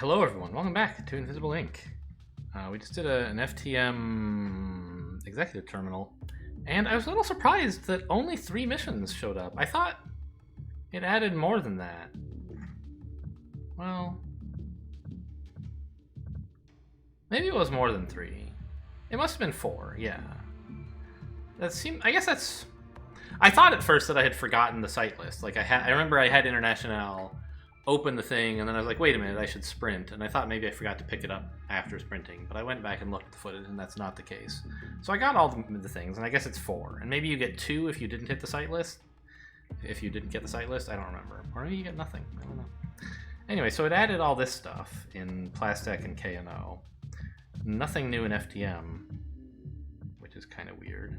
Hello everyone, welcome back to Invisible Inc. We just did an FTM executive terminal, and I was a little surprised that only 3 missions showed up. I thought it added more than that. Well, maybe it was more than 3. It must have been 4, yeah. That seemed, I guess that's... I thought at first that I had forgotten the site list. Like I remember I had International open the thing, and then I was like, wait a minute, I should sprint. And I thought maybe I forgot to pick it up after sprinting, but I went back and looked at the footage, and that's not the case. So I got all the things, and I guess it's 4. And maybe you get 2 if you didn't hit the site list. If you didn't get the site list, I don't remember. Or maybe you get nothing, I don't know. Anyway, so it added all this stuff in Plastek and KNO. Nothing new in FTM, which is kind of weird.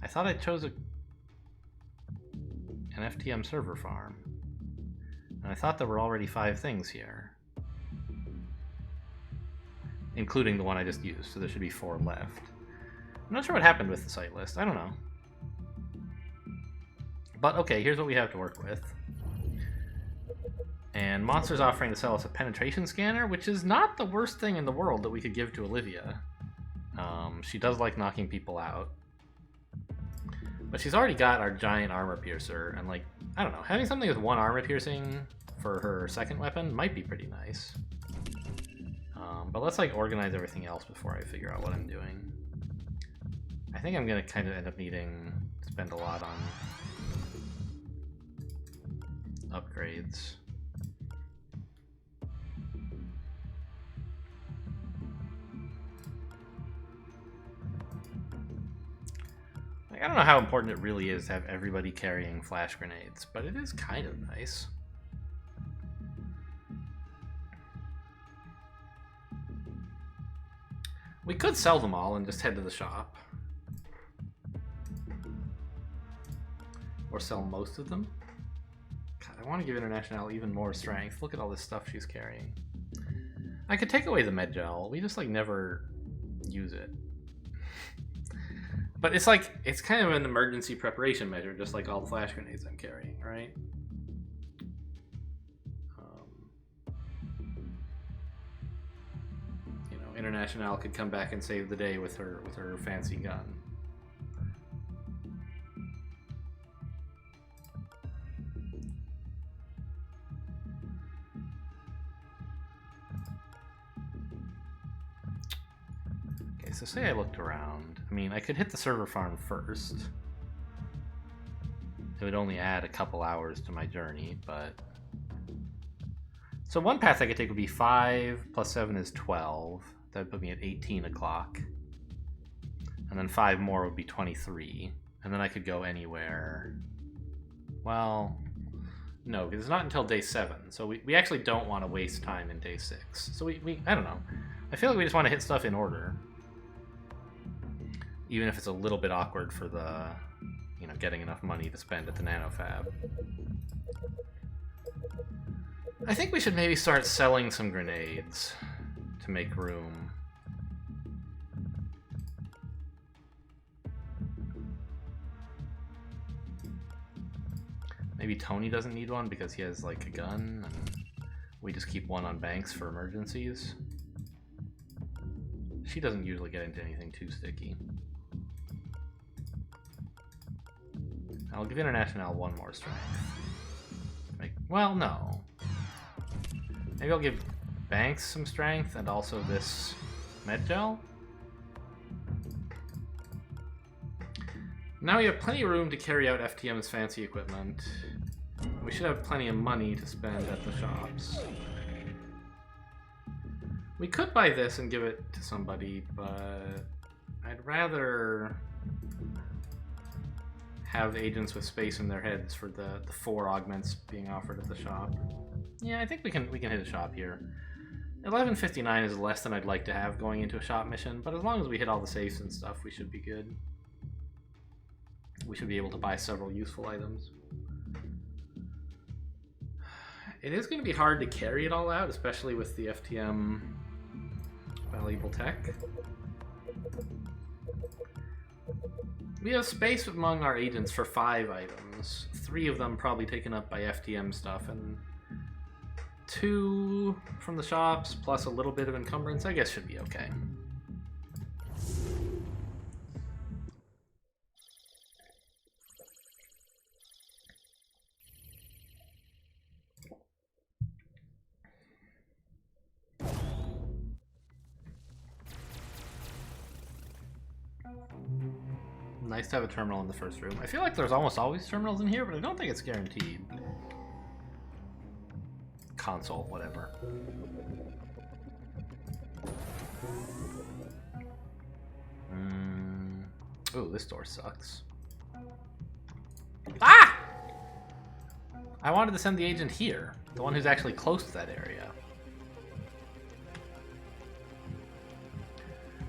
I thought I chose an FTM server farm, and I thought there were already 5 things here, including the one I just used, so there should be 4 left. I'm not sure what happened with the site list, I don't know. But okay, here's what we have to work with. And Monster's offering to sell us a penetration scanner, which is not the worst thing in the world that we could give to Olivia. She does like knocking people out. But she's already got our giant armor piercer, and like, I don't know, having something with 1 armor piercing for her second weapon might be pretty nice. But let's like organize everything else before I figure out what I'm doing. I think I'm gonna kind of end up needing to spend a lot on upgrades. I don't know how important it really is to have everybody carrying flash grenades, but it is kind of nice. We could sell them all and just head to the shop. Or sell most of them. God, I want to give International even more strength. Look at all this stuff she's carrying. I could take away the med gel. We just like never use it. But it's like, it's kind of an emergency preparation measure, just like all the flash grenades I'm carrying, right? You know, International could come back and save the day with her fancy gun. So say I looked around. I mean, I could hit the server farm first. It would only add a couple hours to my journey, but... So one path I could take would be 5 plus 7 is 12. That would put me at 18 o'clock. And then 5 more would be 23. And then I could go anywhere... Well... No, because it's not until day 7. So we actually don't want to waste time in day 6. So we I don't know. I feel like we just want to hit stuff in order. Even if it's a little bit awkward for the, you know, getting enough money to spend at the nanofab. I think we should maybe start selling some grenades to make room. Maybe Tony doesn't need one because he has like a gun, and we just keep one on Banks for emergencies. She doesn't usually get into anything too sticky. I'll give International 1 more strength. Well, no. Maybe I'll give Banks some strength and also this med gel. Now we have plenty of room to carry out FTM's fancy equipment. We should have plenty of money to spend at the shops. We could buy this and give it to somebody, but I'd rather have agents with space in their heads for the 4 augments being offered at the shop. Yeah, I think we can hit a shop here. 1159 is less than I'd like to have going into a shop mission, but as long as we hit all the safes and stuff, we should be good. We should be able to buy several useful items. It is going to be hard to carry it all out, especially with the FTM valuable tech. We have space among our agents for 5 items. 3 of them probably taken up by FTM stuff, and 2 from the shops plus a little bit of encumbrance, I guess should be okay. Nice to have a terminal in the first room. I feel like there's almost always terminals in here, but I don't think it's guaranteed. Console, whatever. Oh, this door sucks. Ah! I wanted to send the agent here, the one who's actually close to that area.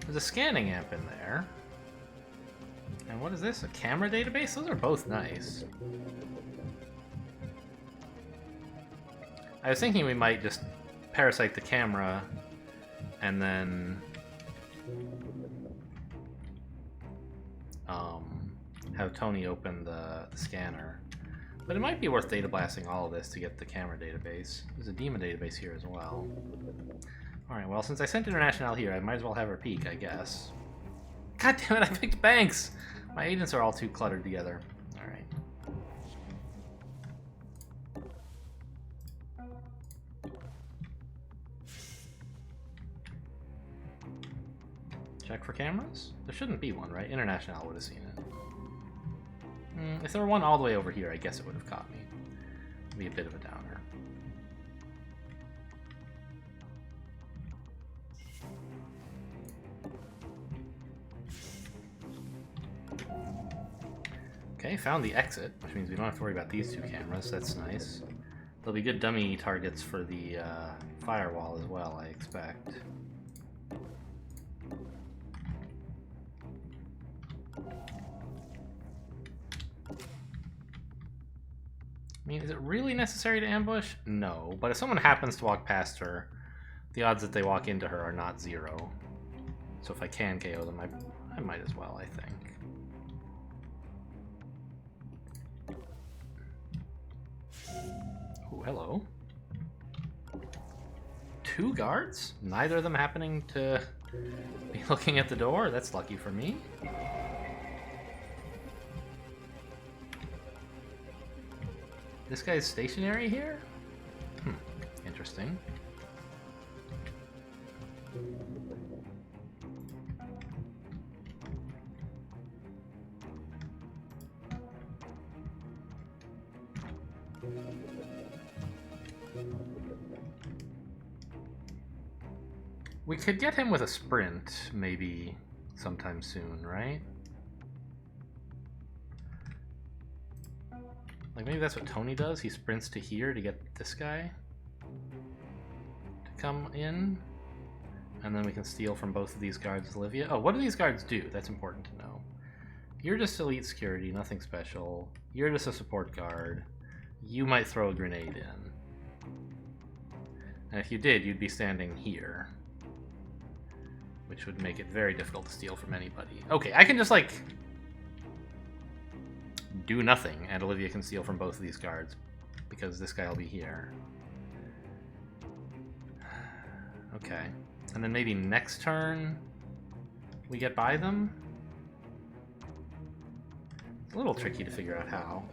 There's a scanning amp in there. And what is this? A camera database? Those are both nice. I was thinking we might just parasite the camera and then have Tony open the scanner. But it might be worth data blasting all of this to get the camera database. There's a Dima database here as well. Alright, well, since I sent International here, I might as well have her peek, I guess. God damn it, I picked Banks! My agents are all too cluttered together. Alright. Check for cameras? There shouldn't be one, right? International would have seen it. If there were one all the way over here, I guess it would have caught me. It'd be a bit of a downer. Okay, found the exit, which means we don't have to worry about these two cameras. That's nice. There'll be good dummy targets for the firewall as well, I expect. I mean, is it really necessary to ambush? No, but if someone happens to walk past her, the odds that they walk into her are not 0. So if I can KO them, I might as well, I think. Oh, hello. 2 guards? Neither of them happening to be looking at the door? That's lucky for me. This guy's stationary here? Interesting. We could get him with a sprint, maybe sometime soon, right? Like, maybe that's what Tony does. He sprints to here to get this guy to come in. And then we can steal from both of these guards, Olivia. Oh, what do these guards do? That's important to know. You're just elite security, nothing special. You're just a support guard. You might throw a grenade in. And if you did, you'd be standing here. Which would make it very difficult to steal from anybody. Okay, I can just, like, do nothing, and Olivia can steal from both of these guards, because this guy will be here. Okay. And then maybe next turn we get by them? It's a little tricky to figure out how.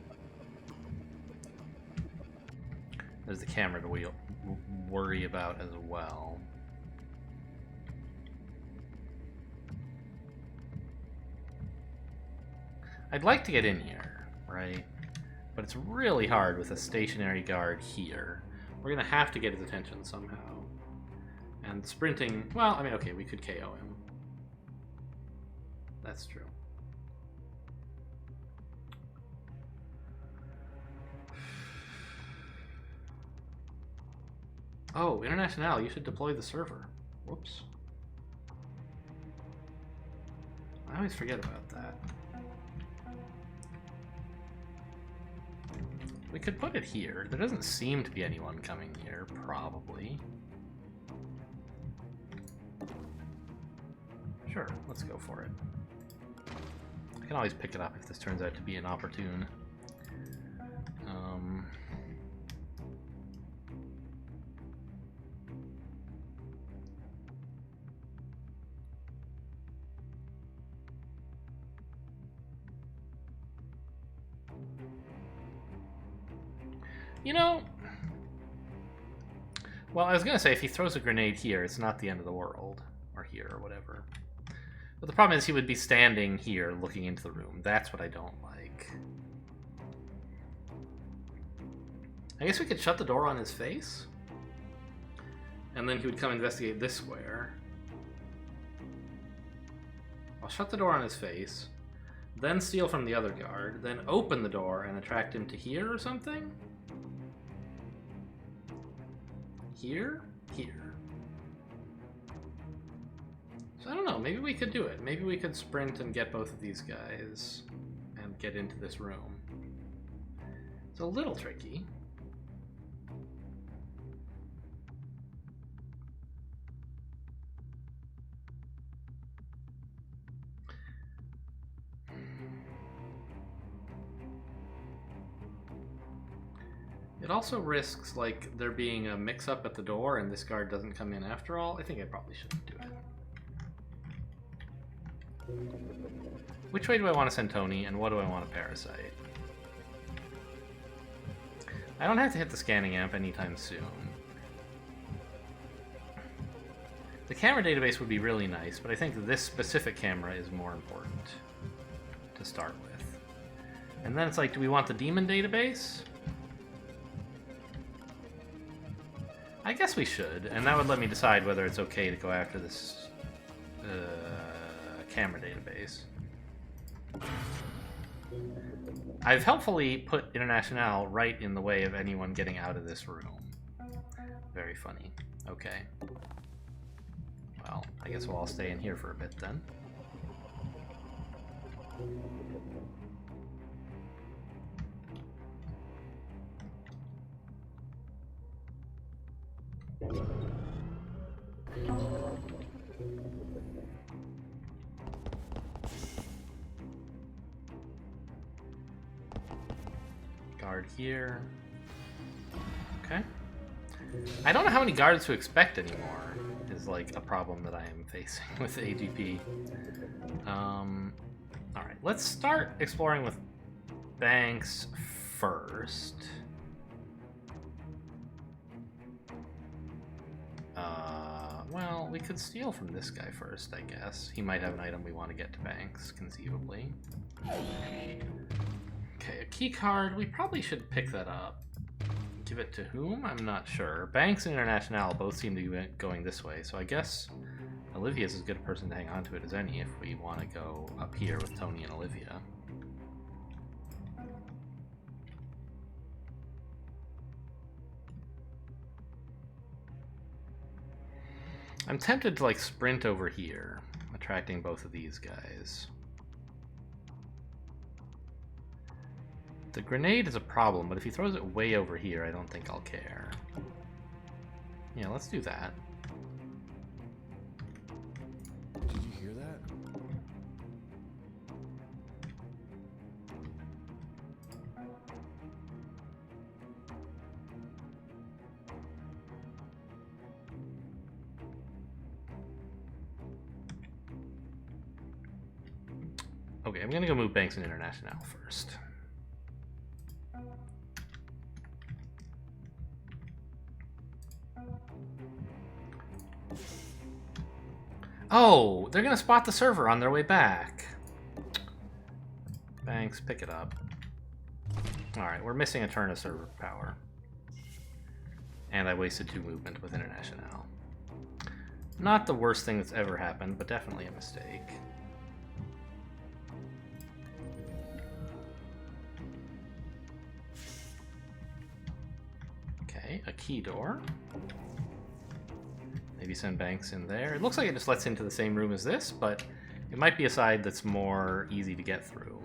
There's the camera to worry about as well. I'd like to get in here, right? But it's really hard with a stationary guard here. We're gonna have to get his attention somehow. And sprinting, well, I mean, okay, we could KO him. That's true. Oh, International, you should deploy the server. Whoops. I always forget about that. We could put it here. There doesn't seem to be anyone coming here, probably. Sure, let's go for it. I can always pick it up if this turns out to be inopportune. You know... Well, I was going to say, if he throws a grenade here, it's not the end of the world. Or here, or whatever. But the problem is he would be standing here looking into the room. That's what I don't like. I guess we could shut the door on his face? And then he would come investigate this square. I'll shut the door on his face, then steal from the other guard, then open the door and attract him to here or something? Here? Here. So I don't know, maybe we could do it. Maybe we could sprint and get both of these guys and get into this room. It's a little tricky. It also risks, like, there being a mix-up at the door and this guard doesn't come in after all. I think I probably shouldn't do it. Which way do I want to send Tony, and what do I want to parasite? I don't have to hit the scanning amp anytime soon. The camera database would be really nice, but I think this specific camera is more important to start with. And then it's like, do we want the demon database? I guess we should, and that would let me decide whether it's okay to go after this camera database. I've helpfully put International right in the way of anyone getting out of this room. Very funny. Okay. Well, I guess we'll all stay in here for a bit then. Guard here. Okay. I don't know how many guards to expect anymore, is like a problem that I am facing with AGP. Alright, let's start exploring with Banks first. Well, we could steal from this guy first, I guess. He might have an item we want to get to Banks, conceivably. Okay, a key card. We probably should pick that up. Give it to whom? I'm not sure. Banks and International both seem to be going this way, so I guess Olivia's as good a person to hang on to it as any if we want to go up here with Tony and Olivia. I'm tempted to, like, sprint over here, attracting both of these guys. The grenade is a problem, but if he throws it way over here, I don't think I'll care. Yeah, let's do that. Did you hear that? Okay, I'm gonna go move Banks and International first. Oh, they're gonna spot the server on their way back. Banks, pick it up. Alright, we're missing a turn of server power. And I wasted 2 movement with International. Not the worst thing that's ever happened, but definitely a mistake. Okay, a key door. Maybe send Banks in there. It looks like it just lets into the same room as this, but it might be a side that's more easy to get through.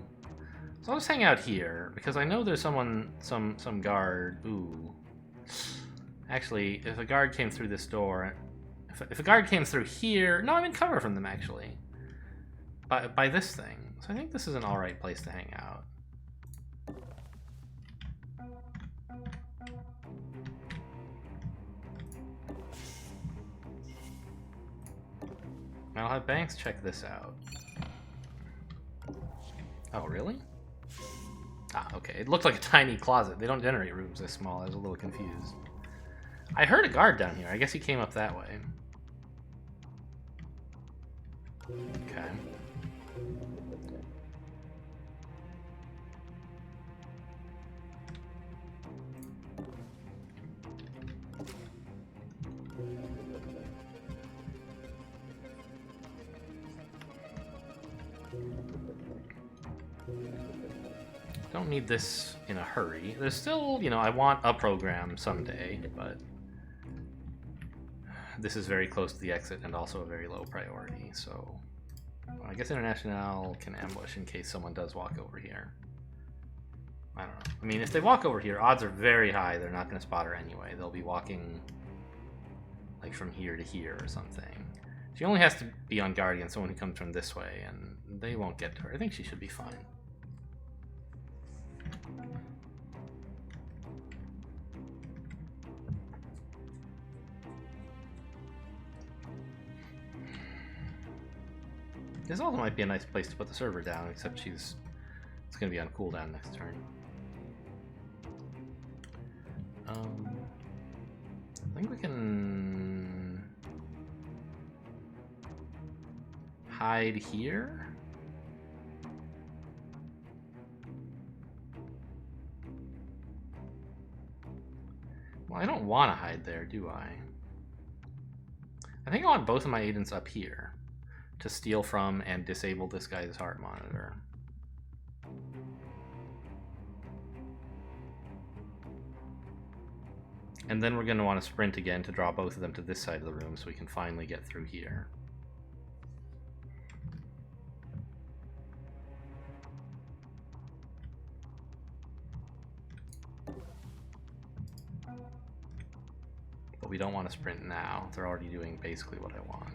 So I'll just hang out here, because I know there's someone, some guard. Ooh. Actually, if a guard came through this door, if a guard came through here, no, I'm in cover from them actually. By this thing. So I think this is an alright place to hang out. I'll have Banks check this out. Oh, really? Ah, Okay, it looked like a tiny closet. They don't generate rooms this small. I was a little confused. I heard a guard down here. I guess he came up that way. Okay. Don't need this in a hurry. There's still, you know, I want a program someday, but this is very close to the exit and also a very low priority, so I guess International can ambush in case someone does walk over here. I don't know. I mean, if they walk over here, odds are very high they're not going to spot her anyway. They'll be walking like from here to here or something. She only has to be on guard against someone who comes from this way, and they won't get to her. I think she should be fine. This also might be a nice place to put the server down, except it's going to be on cooldown next turn. I think we can hide here. Well, I don't want to hide there, do I? I think I want both of my agents up here to steal from and disable this guy's heart monitor. And then we're going to want to sprint again to draw both of them to this side of the room so we can finally get through here. But we don't want to sprint now. They're already doing basically what I want.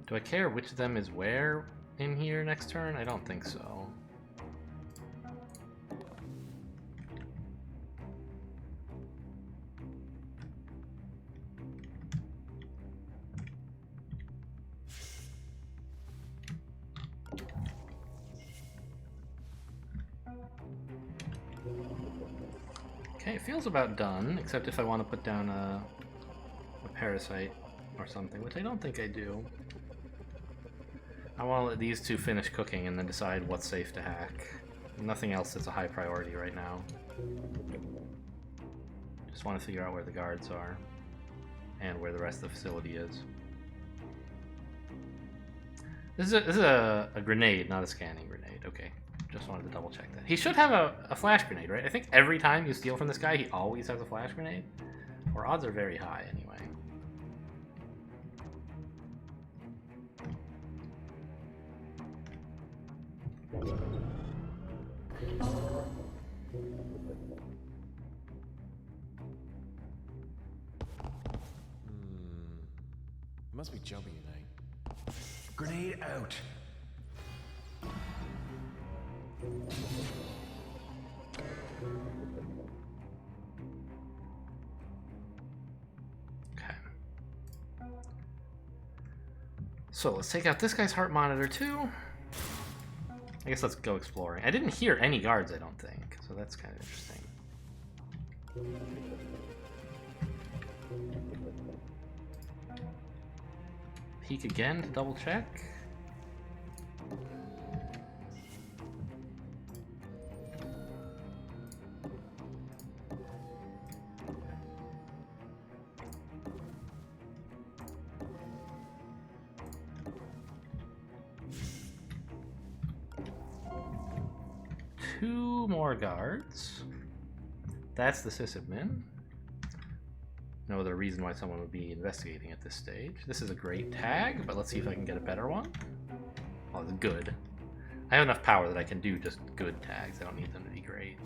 Do I care which of them is where in here next turn? I don't think so. Okay, it feels about done, except if I want to put down a parasite or something, which I don't think I do. I want to let these two finish cooking and then decide what's safe to hack. Nothing else is a high priority right now. Just want to figure out where the guards are and where the rest of the facility is. This is a grenade, not a scanning grenade. Okay, just wanted to double check that. He should have a flash grenade, right? I think every time you steal from this guy, he always has a flash grenade. Or odds are very high anyway. It must be jumping tonight. Grenade out. Okay. So let's take out this guy's heart monitor too. I guess let's go exploring. I didn't hear any guards, I don't think, so that's kind of interesting. Peek again to double check. Two more guards. That's the sysadmin. No other reason why someone would be investigating at this stage. This is a great tag, but let's see if I can get a better one. Oh, it's good. I have enough power that I can do just good tags. I don't need them to be great.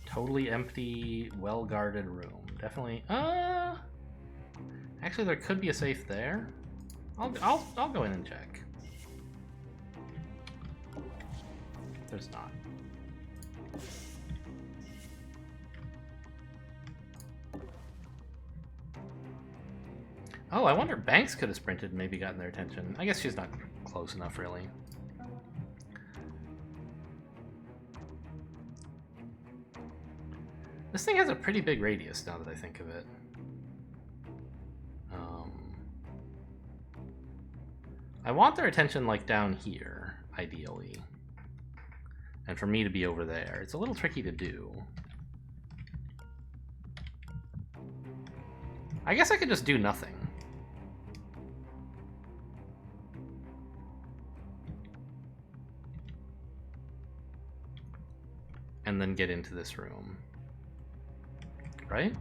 Totally empty, well-guarded room. Definitely. Actually, there could be a safe there. I'll go in and check. There's not. Oh, I wonder if Banks could have sprinted and maybe gotten their attention. I guess she's not close enough, really. This thing has a pretty big radius, now that I think of it. I want their attention, like, down here, ideally. And for me to be over there. It's a little tricky to do. I guess I could just do nothing. And then get into this room. Right?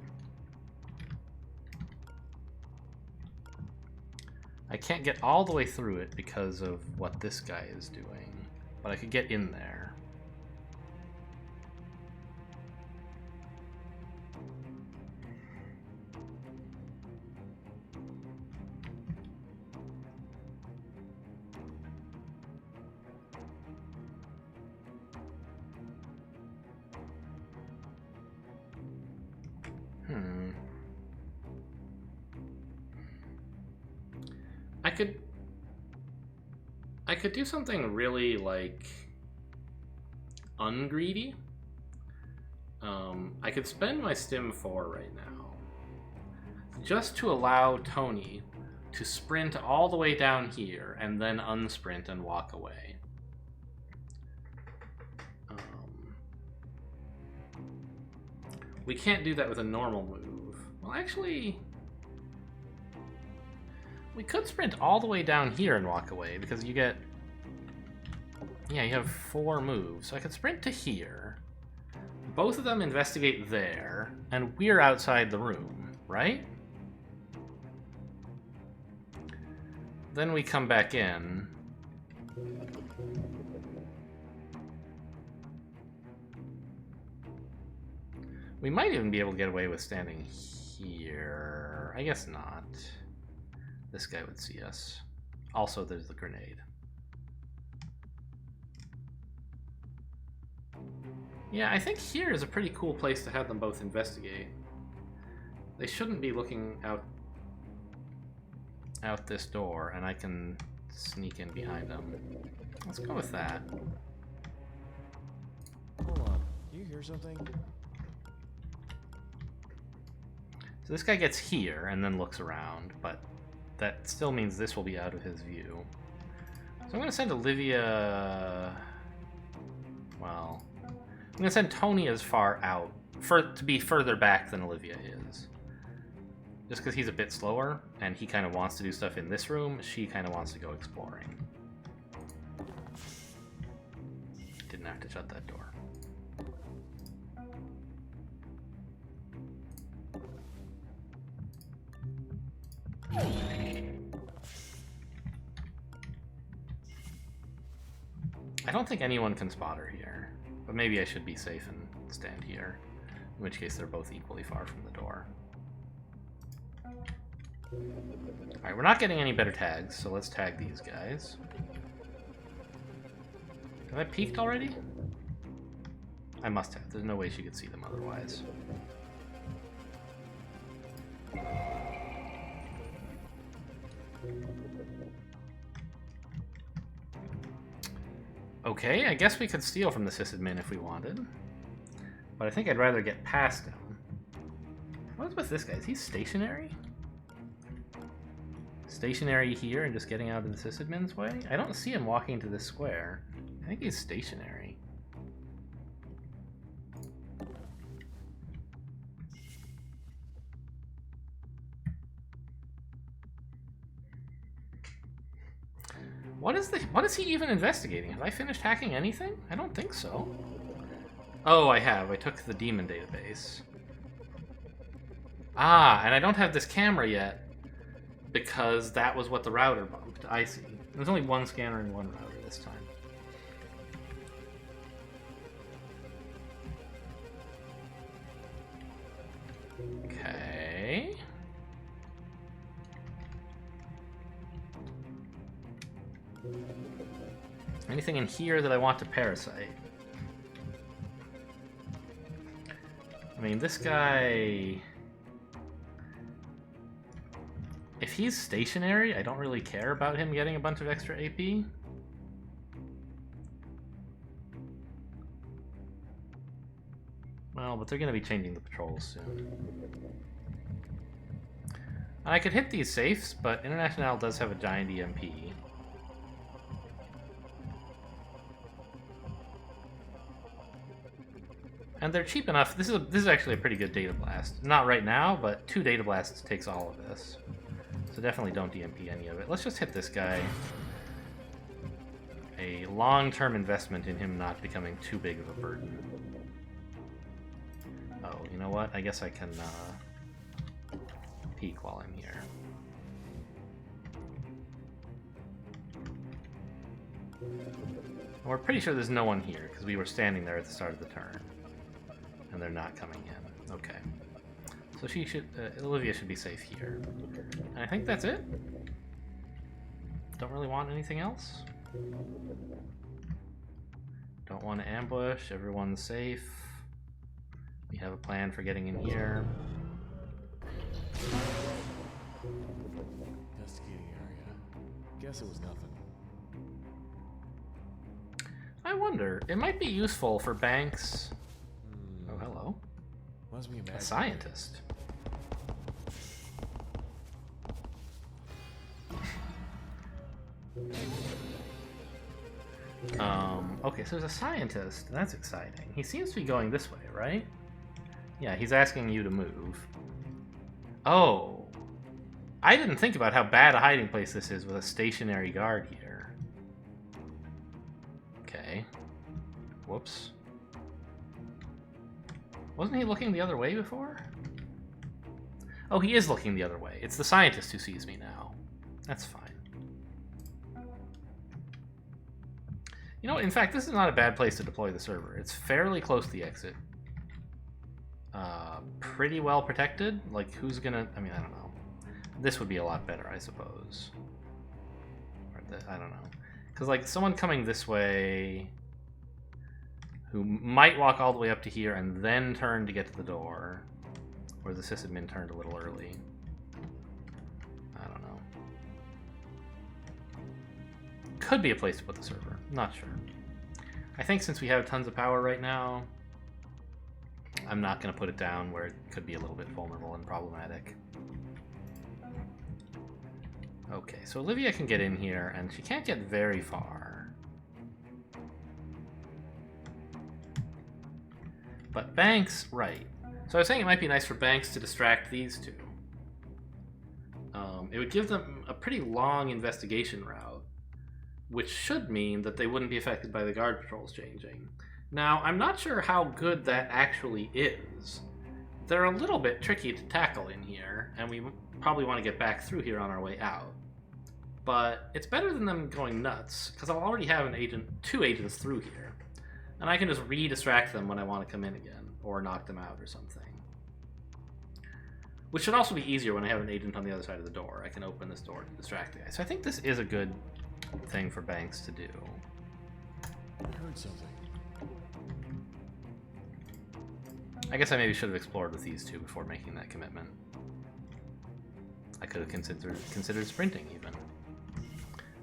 I can't get all the way through it because of what this guy is doing. But I could get in there. I could do something really, like, ungreedy. I could spend my Stim 4 right now just to allow Tony to sprint all the way down here and then unsprint and walk away. We can't do that with a normal move. Well, actually, we could sprint all the way down here and walk away, because you get... Yeah, you have 4 moves. So I could sprint to here. Both of them investigate there, and we're outside the room, right? Then we come back in. We might even be able to get away with standing here. I guess not. This guy would see us. Also, there's the grenade. Yeah, I think here is a pretty cool place to have them both investigate. They shouldn't be looking out this door, and I can sneak in behind them. Let's go with that. Hold on. Do you hear something? So this guy gets here and then looks around, but that still means this will be out of his view. So I'm going to send Olivia... Well... I'm going to send Tony as far out, to be further back than Olivia is. Just because he's a bit slower, and he kind of wants to do stuff in this room, she kind of wants to go exploring. Didn't have to shut that door. I don't think anyone can spot her here, but maybe I should be safe and stand here, in which case they're both equally far from the door. Alright, we're not getting any better tags, so let's tag these guys. Have I peeked already? I must have. There's no way she could see them otherwise. Okay, I guess we could steal from the sysadmin if we wanted. But I think I'd rather get past him. What's with this guy? Is he stationary? Stationary here and just getting out of the sysadmin's way? I don't see him walking to this square. I think he's stationary. What is he even investigating? Have I finished hacking anything? I don't think so. Oh, I have. I took the demon database. Ah, and I don't have this camera yet because that was what the router bumped. I see. There's only one scanner and one router this time. Okay. Anything in here that I want to parasite? mean, this guy... If he's stationary, I don't really care about him getting a bunch of extra AP. Well, but they're going to be changing the patrols soon. I could hit these safes, but International does have a giant EMP. And they're cheap enough. This is actually a pretty good data blast. Not right now, but 2 data blasts takes all of this. So definitely don't EMP any of it. Let's just hit this guy. A long-term investment in him not becoming too big of a burden. Oh, you know what? I guess I can peek while I'm here. We're pretty sure there's no one here, because we were standing there at the start of the turn. And they're not coming in. Okay. So she should... Olivia should be safe here. And I think that's it. Don't really want anything else. Don't want to ambush. Everyone's safe. We have a plan for getting in here. Investigating area. Guess it was nothing. I wonder, it might be useful for Banks. Oh, hello. Must be A scientist. Okay, so there's a scientist. That's exciting. He seems to be going this way, right? Yeah, he's asking you to move. Oh. I didn't think about how bad a hiding place this is with a stationary guard here. Okay. Whoops. Wasn't he looking the other way before? Oh, he is looking the other way. It's the scientist who sees me now. That's fine. You know, in fact, this is not a bad place to deploy the server. It's fairly close to the exit. Pretty well protected. Like, who's gonna... I mean, I don't know. This would be a lot better, I suppose. Or I don't know. Because, like, someone coming this way... who might walk all the way up to here and then turn to get to the door. Or the sysadmin turned a little early. I don't know. Could be a place to put the server. Not sure. I think since we have tons of power right now, I'm not going to put it down where it could be a little bit vulnerable and problematic. Okay, so Olivia can get in here, and she can't get very far. But Banks, right. So I was saying it might be nice for Banks to distract these two. It would give them a pretty long investigation route, which should mean that they wouldn't be affected by the guard patrols changing. Now, I'm not sure how good that actually is. They're a little bit tricky to tackle in here, and we probably want to get back through here on our way out. But it's better than them going nuts, because I'll already have two agents through here. And I can just re-distract them when I want to come in again, or knock them out or something. Which should also be easier when I have an agent on the other side of the door. I can open this door to distract the guy. So I think this is a good thing for Banks to do. I heard something. I guess I maybe should have explored with these two before making that commitment. I could have considered sprinting even.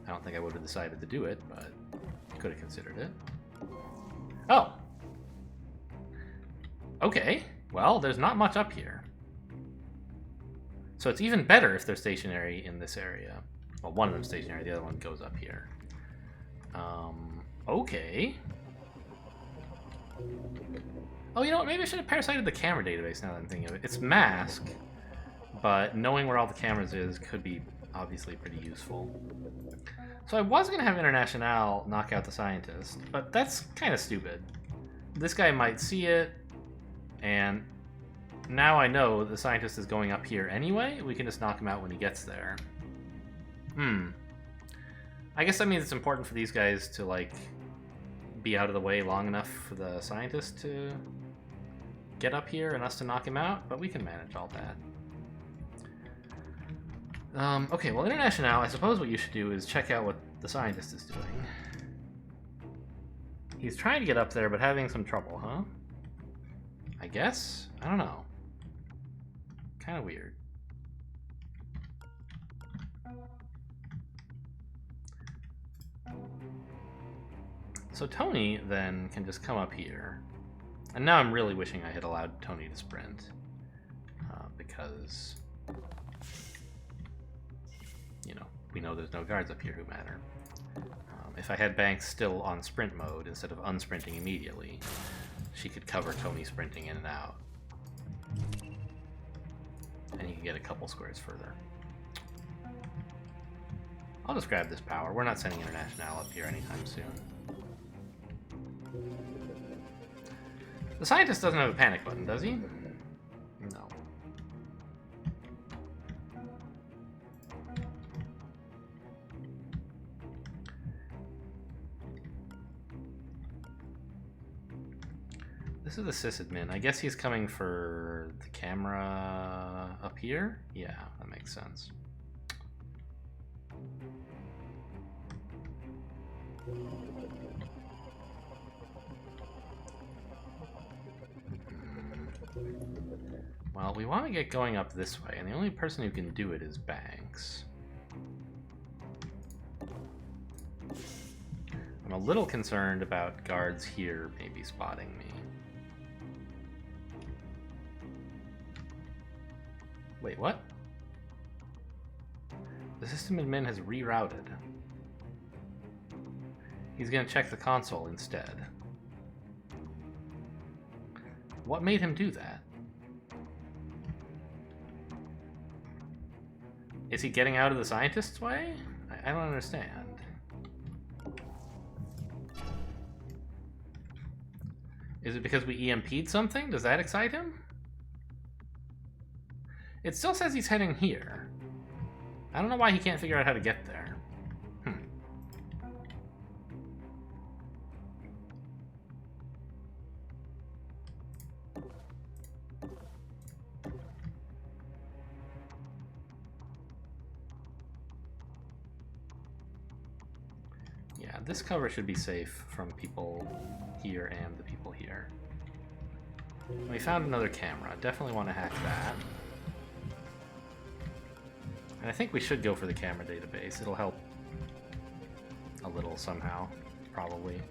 I don't think I would have decided to do it, but could have considered it. Oh! Okay, well, there's not much up here. So it's even better if they're stationary in this area. Well, one of them's stationary, the other one goes up here. Okay. Oh, you know what? Maybe I should have parasited the camera database now that I'm thinking of it. It's mask, but knowing where all the cameras is could be obviously pretty useful. So I was going to have International knock out the scientist, but that's kind of stupid. This guy might see it, and now I know the scientist is going up here anyway. We can just knock him out when he gets there. I guess that means it's important for these guys to, like, be out of the way long enough for the scientist to get up here and us to knock him out, but we can manage all that. Okay, well, International, I suppose what you should do is check out what the scientist is doing. He's trying to get up there, but having some trouble, huh? I guess? I don't know. Kind of weird. So Tony then can just come up here. And now I'm really wishing I had allowed Tony to sprint. Because, you know, we know there's no guards up here who matter. If I had Banks still on sprint mode instead of unsprinting immediately, she could cover Tony sprinting in and out. And he can get a couple squares further. I'll just grab this power. We're not sending International up here anytime soon. The scientist doesn't have a panic button, does he? No. This is the sysadmin. I guess he's coming for the camera up here? Yeah, that makes sense. Well, we want to get going up this way, and the only person who can do it is Banks. I'm a little concerned about guards here maybe spotting me. Wait, what? The system admin has rerouted. He's gonna check the console instead. What made him do that? Is he getting out of the scientist's way? I don't understand. Is it because we EMP'd something? Does that excite him? It still says he's heading here. I don't know why he can't figure out how to get there. Yeah, this cover should be safe from people here and the people here. We found another camera. Definitely want to hack that. And I think we should go for the camera database. It'll help a little somehow, probably.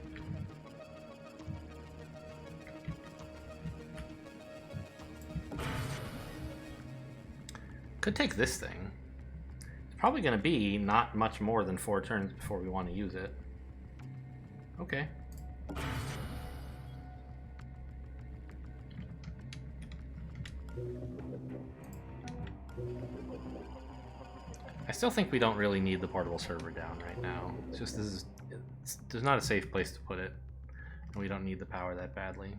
Could take this thing. It's probably going to be not much more than 4 turns before we want to use it. Okay. I still think we don't really need the portable server down right now. It's just there's not a safe place to put it, and we don't need the power that badly.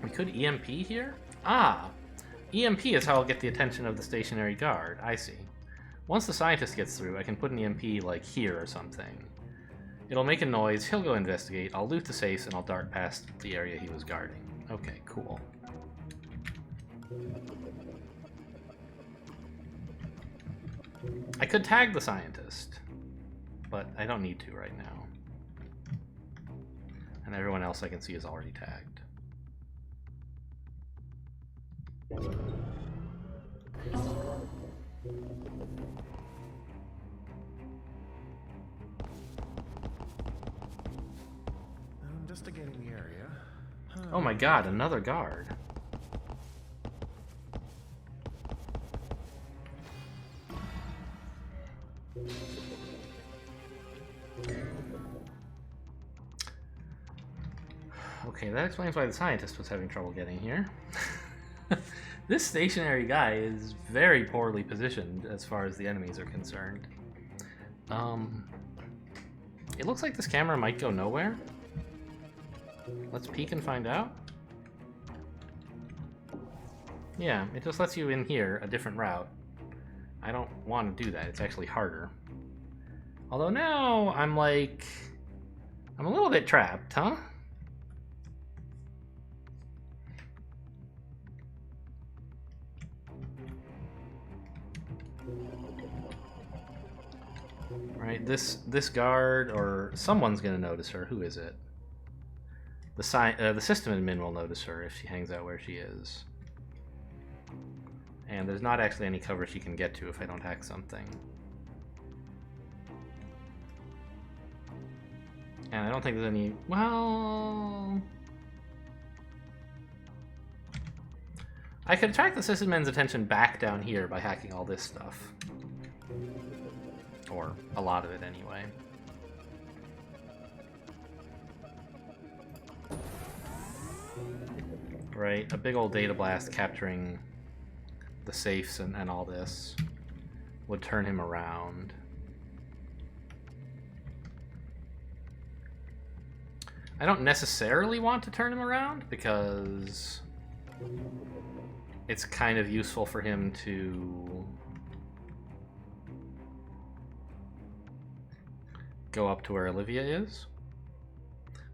We could EMP here? Ah! EMP is how I'll get the attention of the stationary guard. I see. Once the scientist gets through, I can put an EMP, like, here or something. It'll make a noise, he'll go investigate, I'll loot the safes, and I'll dart past the area he was guarding. Okay, cool. I could tag the scientist, but I don't need to right now. And everyone else I can see is already tagged. Investigating the area. Oh my god, another guard. Okay, that explains why the scientist was having trouble getting here. This stationary guy is very poorly positioned as far as the enemies are concerned. It looks like this camera might go nowhere. Let's peek and find out. Yeah, it just lets you in here a different route. I don't want to do that, it's actually harder. Although now I'm like... I'm a little bit trapped, huh? Right, this guard, or someone's gonna notice her. Who is it? The system admin will notice her if she hangs out where she is. And there's not actually any cover she can get to if I don't hack something. And I don't think there's any... Well... I could attract the sysadmin's attention back down here by hacking all this stuff. Or a lot of it, anyway. Right, a big old data blast capturing the safes and all this would turn him around. I don't necessarily want to turn him around because it's kind of useful for him to go up to where Olivia is.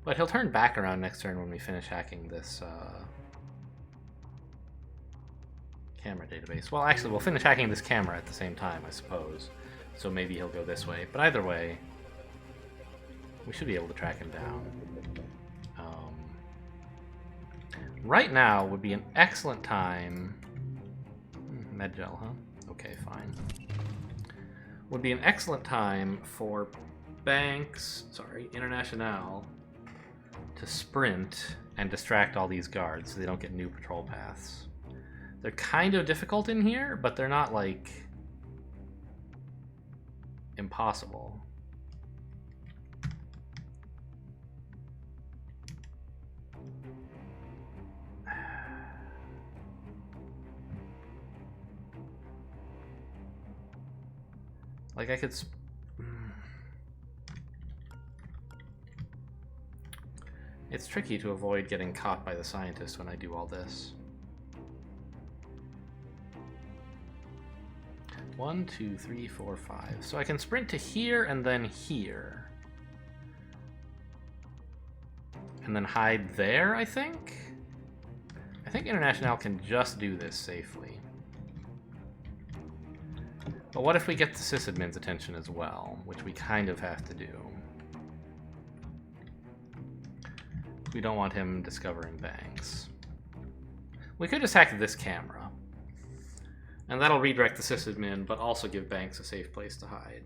But he'll turn back around next turn when we finish hacking this camera database. Well, actually, we'll finish hacking this camera at the same time, I suppose. So maybe he'll go this way. But either way, we should be able to track him down. Right now would be an excellent time... Medgel, huh? Okay, fine. Would be an excellent time for International, to sprint and distract all these guards so they don't get new patrol paths. They're kind of difficult in here, but they're not, like, impossible. Like, I could... It's tricky to avoid getting caught by the scientist when I do all this. 1, 2, 3, 4, 5. So I can sprint to here and then here. And then hide there, I think? I think International can just do this safely. But what if we get the sysadmin's attention as well, which we kind of have to do. We don't want him discovering Banks. We could just hack this camera. And that'll redirect the sysadmin, but also give Banks a safe place to hide.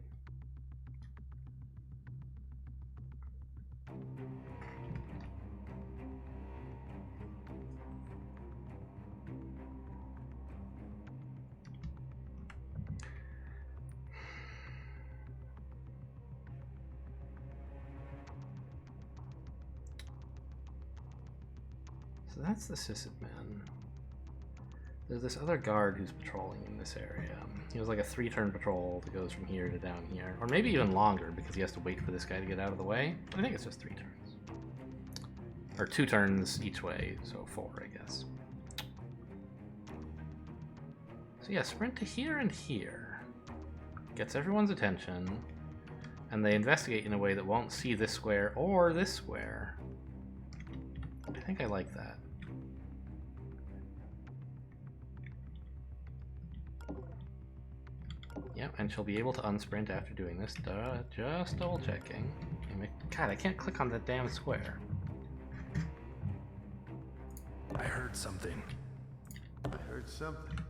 So that's the sysadmin. There's this other guard who's patrolling in this area. He was like a 3-turn patrol that goes from here to down here. Or maybe even longer because he has to wait for this guy to get out of the way. I think it's just 3 turns. Or 2 turns each way, so 4, I guess. So yeah, sprint to here and here. Gets everyone's attention. And they investigate in a way that won't see this square or this square. I think I like that. Yep, and she'll be able to unsprint after doing this. Just double checking. God, I can't click on that damn square. I heard something. I heard something.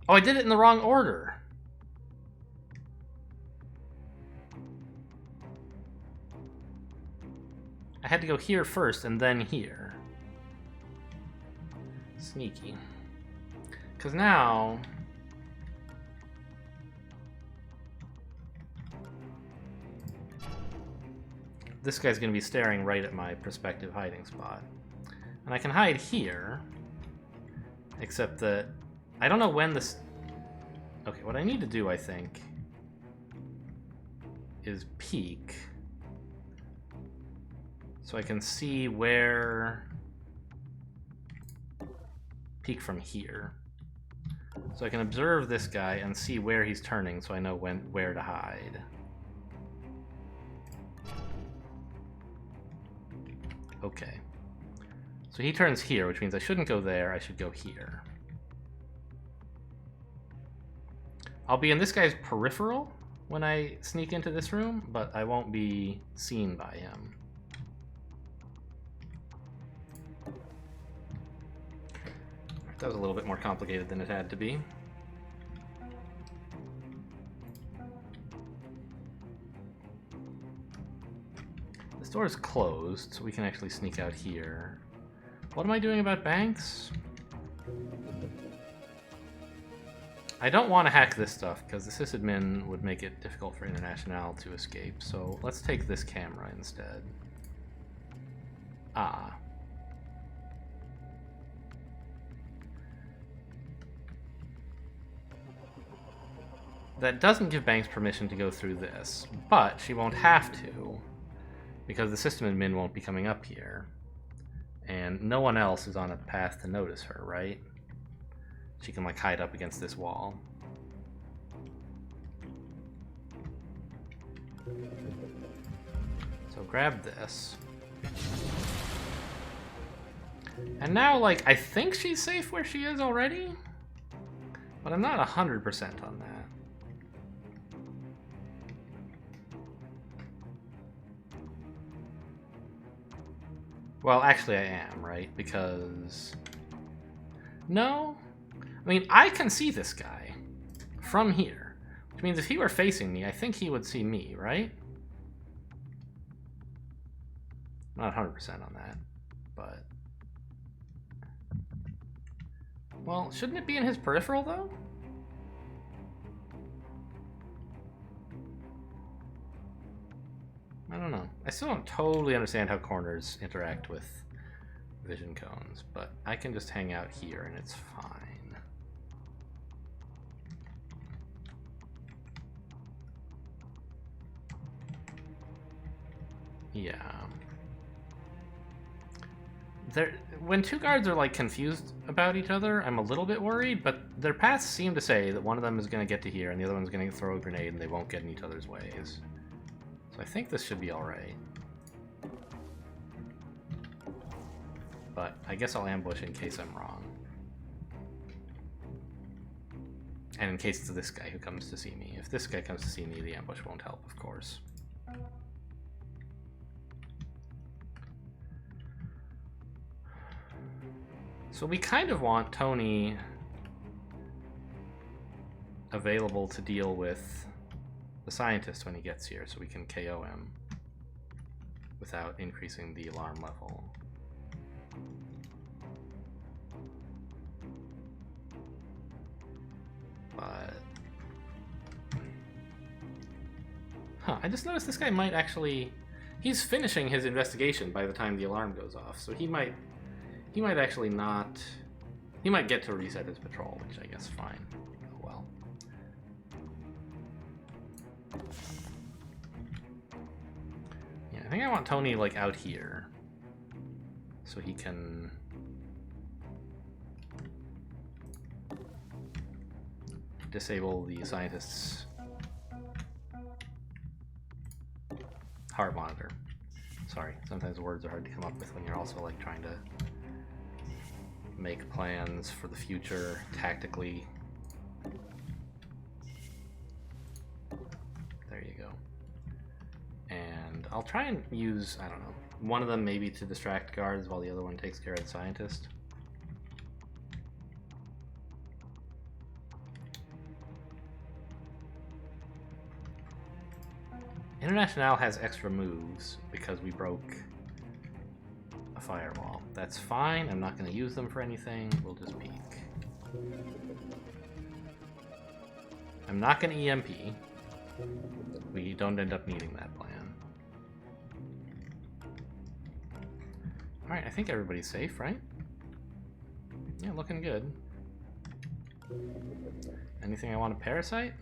Oh, I did it in the wrong order. I had to go here first and then here. Sneaky. Because now... this guy's going to be staring right at my prospective hiding spot. And I can hide here, except that I don't know when this... Okay, what I need to do, I think, is peek. So I can see where... peek from here. So I can observe this guy and see where he's turning so I know where to hide. Okay. So he turns here, which means I shouldn't go there, I should go here. I'll be in this guy's peripheral, when I sneak into this room, but I won't be seen by him. That was a little bit more complicated than it had to be. This door is closed, so we can actually sneak out here. What am I doing about banks? I don't want to hack this stuff, because the sysadmin would make it difficult for International to escape, so let's take this camera instead. Ah. That doesn't give Banks permission to go through this, but she won't have to, because the system admin won't be coming up here. And no one else is on a path to notice her, right? She can, like, hide up against this wall. So grab this. And now, like, I think she's safe where she is already, but I'm not 100% on that. Well, actually I am, right? Because... No? I mean, I can see this guy from here, which means if he were facing me, I think he would see me, right? Not 100% on that, but... Well, shouldn't it be in his peripheral, though? I don't know. I still don't totally understand how corners interact with vision cones, but I can just hang out here and it's fine. Yeah. When two guards are like confused about each other, I'm a little bit worried, but their paths seem to say that one of them is going to get to here and the other one's going to throw a grenade and they won't get in each other's ways. So I think this should be alright. But I guess I'll ambush in case I'm wrong. And in case it's this guy who comes to see me. If this guy comes to see me, the ambush won't help, of course. So we kind of want Tony available to deal with the scientist when he gets here, so we can KO him without increasing the alarm level. But... Huh, I just noticed this guy might actually... He's finishing his investigation by the time the alarm goes off, so he might actually not... He might get to reset his patrol, which I guess is fine. Oh well. Yeah, I think I want Tony, like, out here. So he can... disable the scientist's heart monitor. Sorry, sometimes words are hard to come up with when you're also, like, trying to make plans for the future tactically. There you go. And I'll try and use, I don't know, one of them maybe to distract guards while the other one takes care of the scientist. International has extra moves because we broke a firewall. That's fine. I'm not going to use them for anything. We'll just peek. I'm not going to EMP. We don't end up needing that plan. Alright, I think everybody's safe, right? Yeah, looking good. Anything I want to parasite?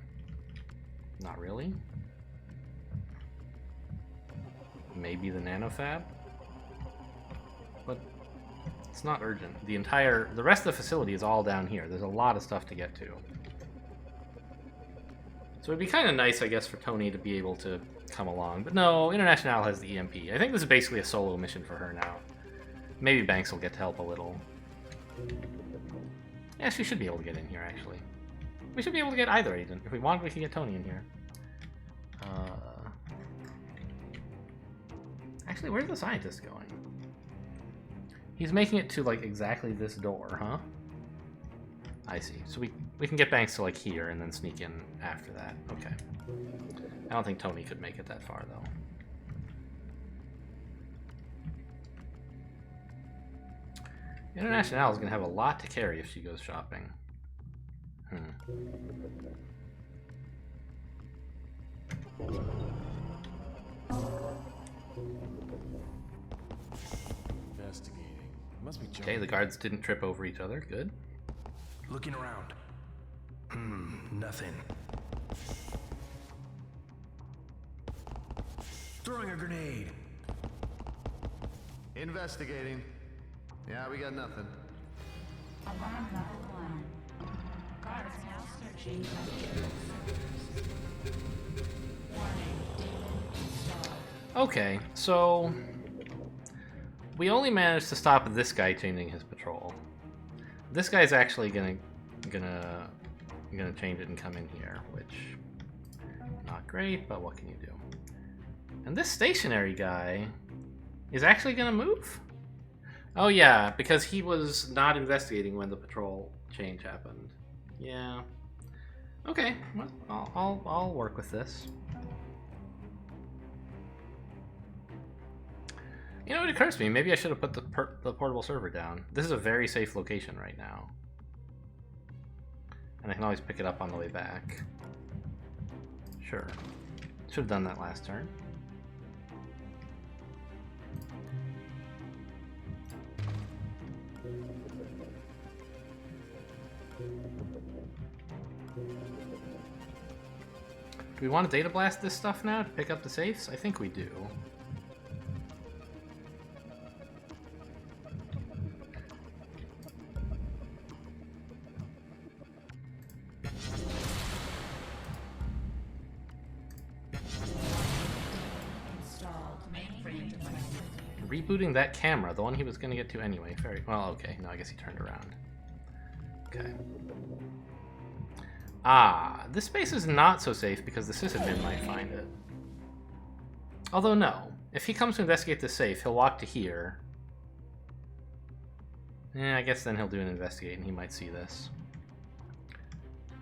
Not really. Maybe the nanofab, but it's not urgent. The rest of the facility is all down here. There's a lot of stuff to get to. So it'd be kind of nice, I guess, for Tony to be able to come along. But no, International has the EMP. I think this is basically a solo mission for her now. Maybe Banks will get to help a little. Yeah, she should be able to get in here, actually. We should be able to get either agent. If we want, we can get Tony in here. Actually, where's the scientist going? He's making it to, like, exactly this door, huh? I see. So we can get Banks to, like, here and then sneak in after that. Okay. I don't think Tony could make it that far, though. International is going to have a lot to carry if she goes shopping. Investigating. Must be jumping. Okay, the guards didn't trip over each other. Good. Looking around. Nothing. Throwing a grenade. Investigating. Yeah, we got nothing. Alarm level 1. Guards now searching. Warning. Demon installed. Okay, so we only managed to stop this guy changing his patrol. This guy's actually gonna change it and come in here, which not great, but what can you do? And this stationary guy is actually gonna move. Oh yeah, because he was not investigating when the patrol change happened. Yeah. Okay, well, I'll work with this. You know, it occurs to me, maybe I should have put the portable server down. This is a very safe location right now. And I can always pick it up on the way back. Sure. Should have done that last turn. Do we want to data blast this stuff now to pick up the safes? I think we do. Installed. Mainframe device. Rebooting that camera, the one he was going to get to anyway. Very well, okay. No, I guess he turned around. Okay. Ah, this space is not so safe because the sysadmin might find it. Although no, if he comes to investigate the safe, he'll walk to here. I guess then he'll do an investigate and he might see this.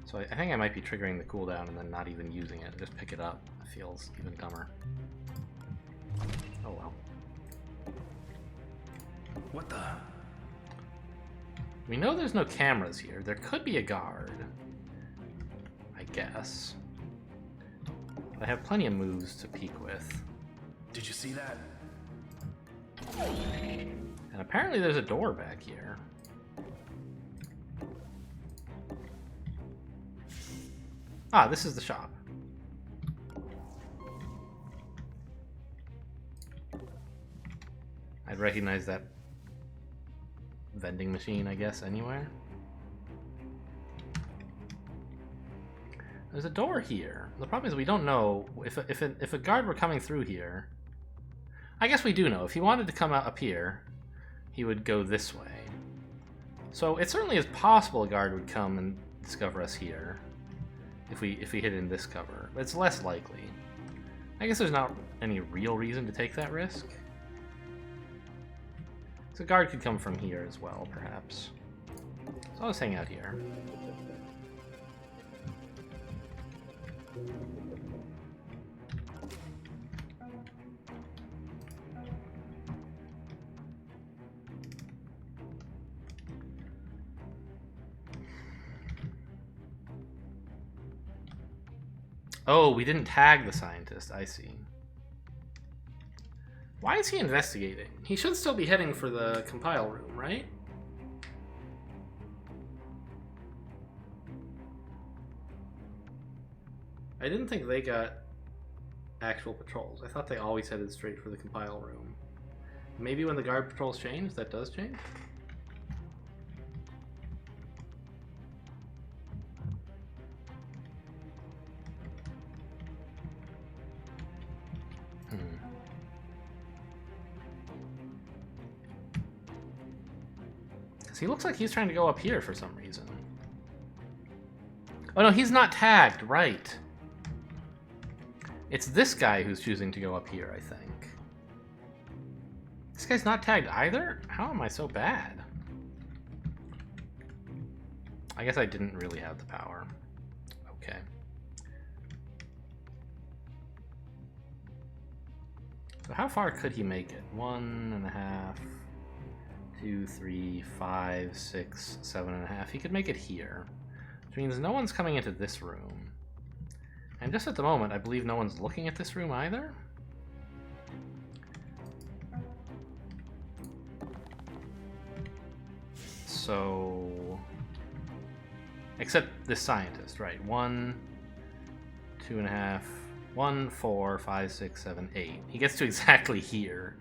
So I think I might be triggering the cooldown and then not even using it. Just pick it up. It feels even dumber. Oh well. What the? We know there's no cameras here. There could be a guard. I guess. But I have plenty of moves to peek with. Did you see that? And apparently there's a door back here. Ah, this is the shop. I'd recognize that vending machine, I guess, anywhere. There's a door here. The problem is we don't know if a guard were coming through here. I guess we do know. If he wanted to come out up here, he would go this way. So it certainly is possible a guard would come and discover us here if we hid in this cover. But it's less likely. I guess there's not any real reason to take that risk. So a guard could come from here as well, perhaps. So I'll just hang out here. Oh, we didn't tag the scientist. I see. Why is he investigating? He should still be heading for the compile room, right? I didn't think they got actual patrols. I thought they always headed straight for the compile room. Maybe when the guard patrols change, that does change? He looks like he's trying to go up here for some reason. Oh no, he's not tagged, right. It's this guy who's choosing to go up here, I think. This guy's not tagged either? How am I so bad? I guess I didn't really have the power. Okay. So how far could he make it? 1.5, 2, 3, 5, 6, 7.5. He could make it here, which means no one's coming into this room. And just at the moment, I believe no one's looking at this room either. So, except this scientist, right? 1, 2.5, 1, 4, 5, 6, 7, 8. He gets to exactly here,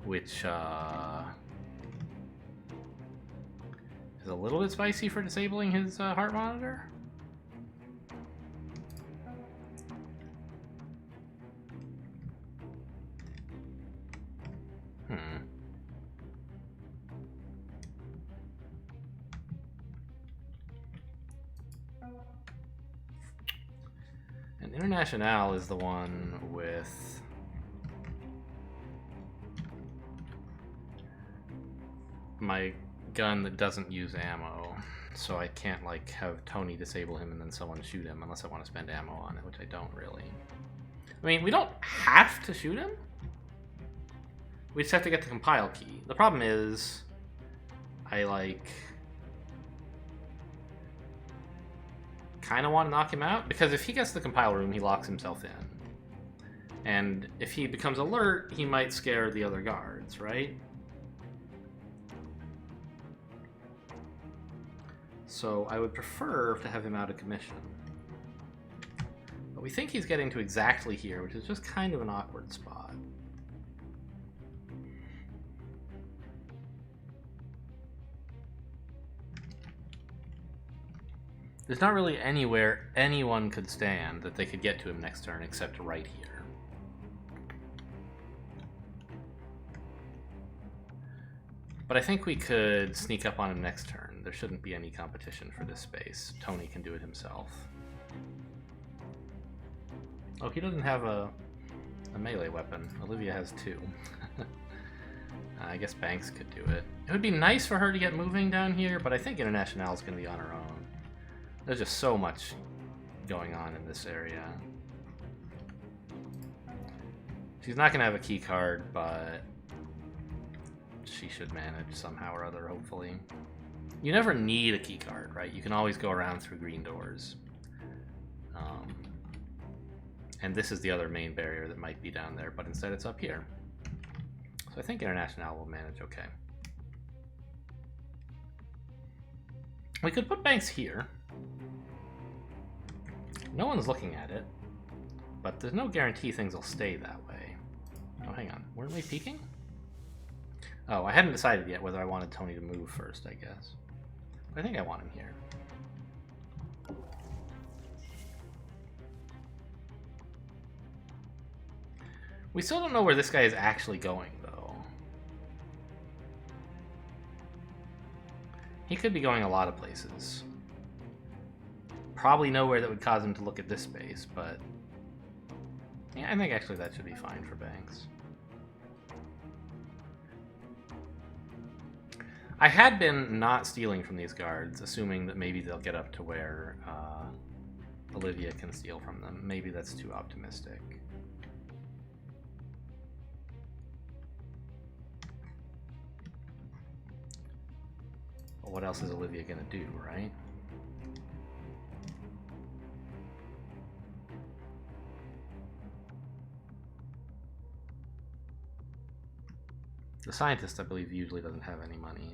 which is a little bit spicy for disabling his heart monitor. And International is the one with my gun that doesn't use ammo, so I can't like have Tony disable him and then someone shoot him unless I want to spend ammo on it, which I don't really. I mean, we don't have to shoot him. We just have to get the compile key. The problem is, I like kind of want to knock him out, because if he gets the compile room, he locks himself in. And if he becomes alert, he might scare the other guards, right? So I would prefer to have him out of commission. But we think he's getting to exactly here, which is just kind of an awkward spot. There's not really anywhere anyone could stand that they could get to him next turn except right here. But I think we could sneak up on him next turn. There shouldn't be any competition for this space. Tony can do it himself. Oh, he doesn't have a melee weapon. Olivia has 2. I guess Banks could do it. It would be nice for her to get moving down here, but I think International is going to be on her own. There's just so much going on in this area. She's not going to have a key card, but she should manage somehow or other, hopefully. You never need a key card, right? You can always go around through green doors. And this is the other main barrier that might be down there, but instead it's up here. So I think International will manage okay. We could put Banks here. No one's looking at it, but there's no guarantee things will stay that way. Oh, hang on. Weren't we peeking? Oh, I hadn't decided yet whether I wanted Tony to move first, I guess. But I think I want him here. We still don't know where this guy is actually going, though. He could be going a lot of places. Probably nowhere that would cause him to look at this space, but yeah, I think actually that should be fine for Banks. I had been not stealing from these guards, assuming that maybe they'll get up to where Olivia can steal from them. Maybe that's too optimistic. Well, what else is Olivia gonna do, right? The scientist, I believe, usually doesn't have any money.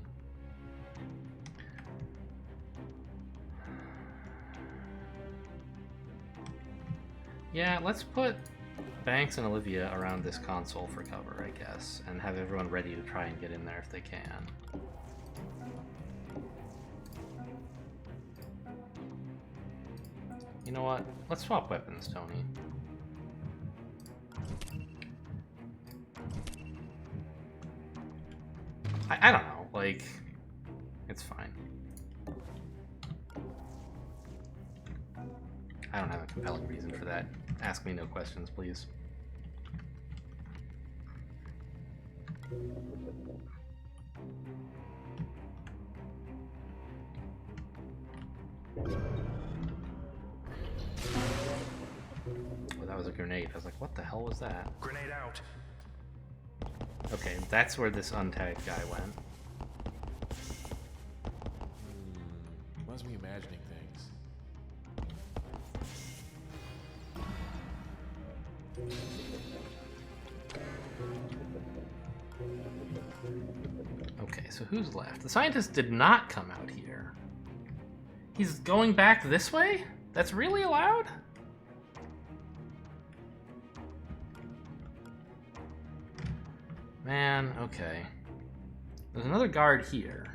Yeah, let's put Banks and Olivia around this console for cover, I guess, and have everyone ready to try and get in there if they can. You know what? Let's swap weapons, Tony. I don't know, like, it's fine. I don't have a compelling reason for that. Ask me no questions, please. Oh, that was a grenade. I was like, what the hell was that? Grenade out. Okay, that's where this untagged guy went. Must be imagining things. Okay, so who's left? The scientist did not come out here. He's going back this way? That's really allowed? Man, okay. There's another guard here.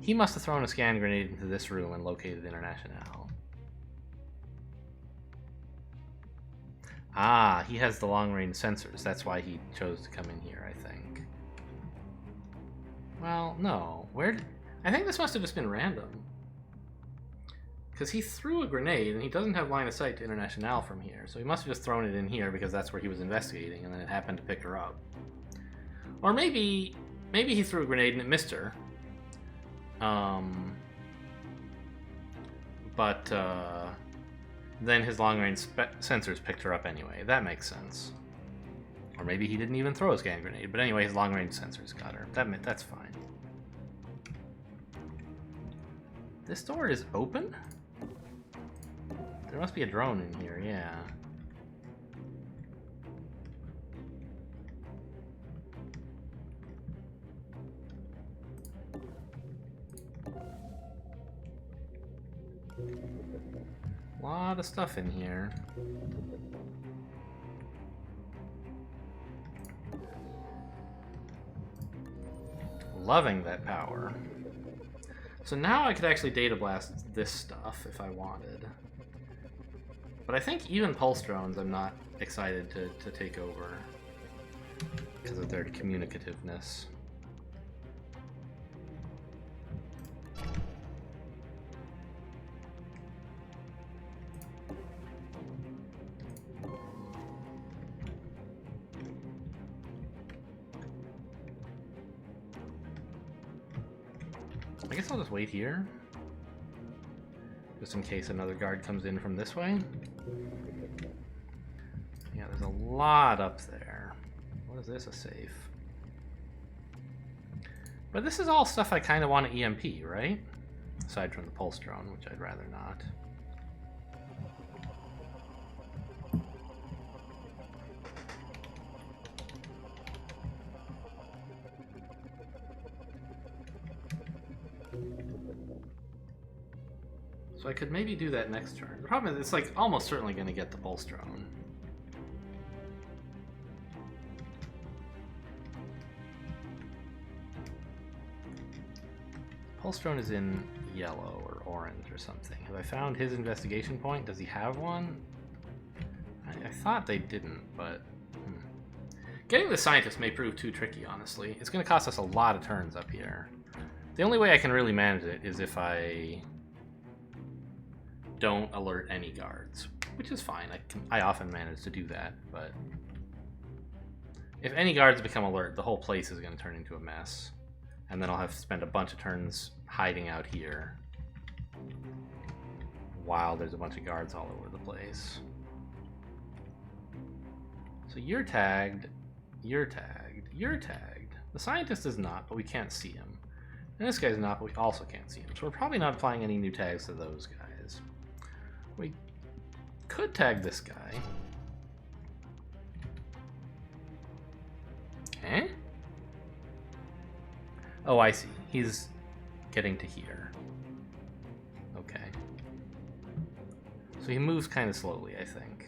He must have thrown a scan grenade into this room and located International. Ah, he has the long-range sensors. That's why he chose to come in here, I think. Well, no. I think this must have just been random. Because he threw a grenade, and he doesn't have line of sight to International from here, so he must have just thrown it in here because that's where he was investigating, and then it happened to pick her up. Or maybe he threw a grenade and it missed her. But then his long-range sensors picked her up anyway. That makes sense. Or maybe he didn't even throw a scan grenade, but anyway, his long-range sensors got her. That's fine. This door is open? There must be a drone in here, yeah. Lot of stuff in here. Loving that power. So now I could actually data blast this stuff if I wanted. But I think even pulse drones I'm not excited to take over because of their communicativeness. I guess I'll just wait here. Just in case another guard comes in from this way. Yeah, there's a lot up there. What is this, a safe? But this is all stuff I kind of want to EMP, right? Aside from the pulse drone, which I'd rather not. So I could maybe do that next turn. The problem is it's like almost certainly going to get the pulse drone. Pulse drone is in yellow or orange or something. Have I found his investigation point? Does he have one? I thought they didn't, but... Getting the scientist may prove too tricky, honestly. It's going to cost us a lot of turns up here. The only way I can really manage it is if I don't alert any guards, which is fine. I often manage to do that, but if any guards become alert, the whole place is going to turn into a mess, and then I'll have to spend a bunch of turns hiding out here while there's a bunch of guards all over the place. So you're tagged, you're tagged, you're tagged. The scientist is not, but we can't see him. And this guy's not, but we also can't see him. So we're probably not applying any new tags to those guys. We could tag this guy. Eh? Oh, I see. He's getting to here. Okay. So he moves kind of slowly, I think.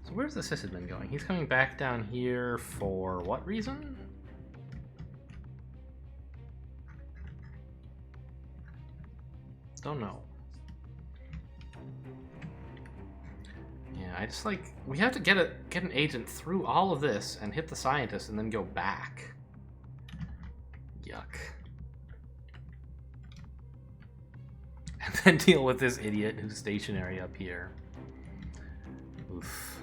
So where's the sysadmin going? He's coming back down here for what reason? Don't know. Yeah, I just like we have to get an agent through all of this and hit the scientist and then go back. Yuck. And then deal with this idiot who's stationary up here. Oof.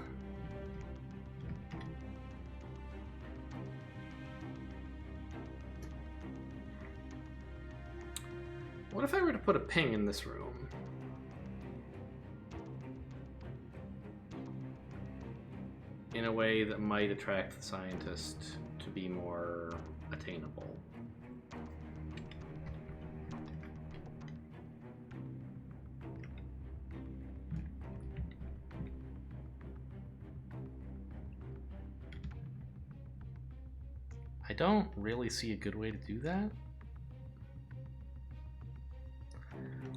What if I were to put a ping in this room? In a way that might attract the scientist to be more attainable. I don't really see a good way to do that.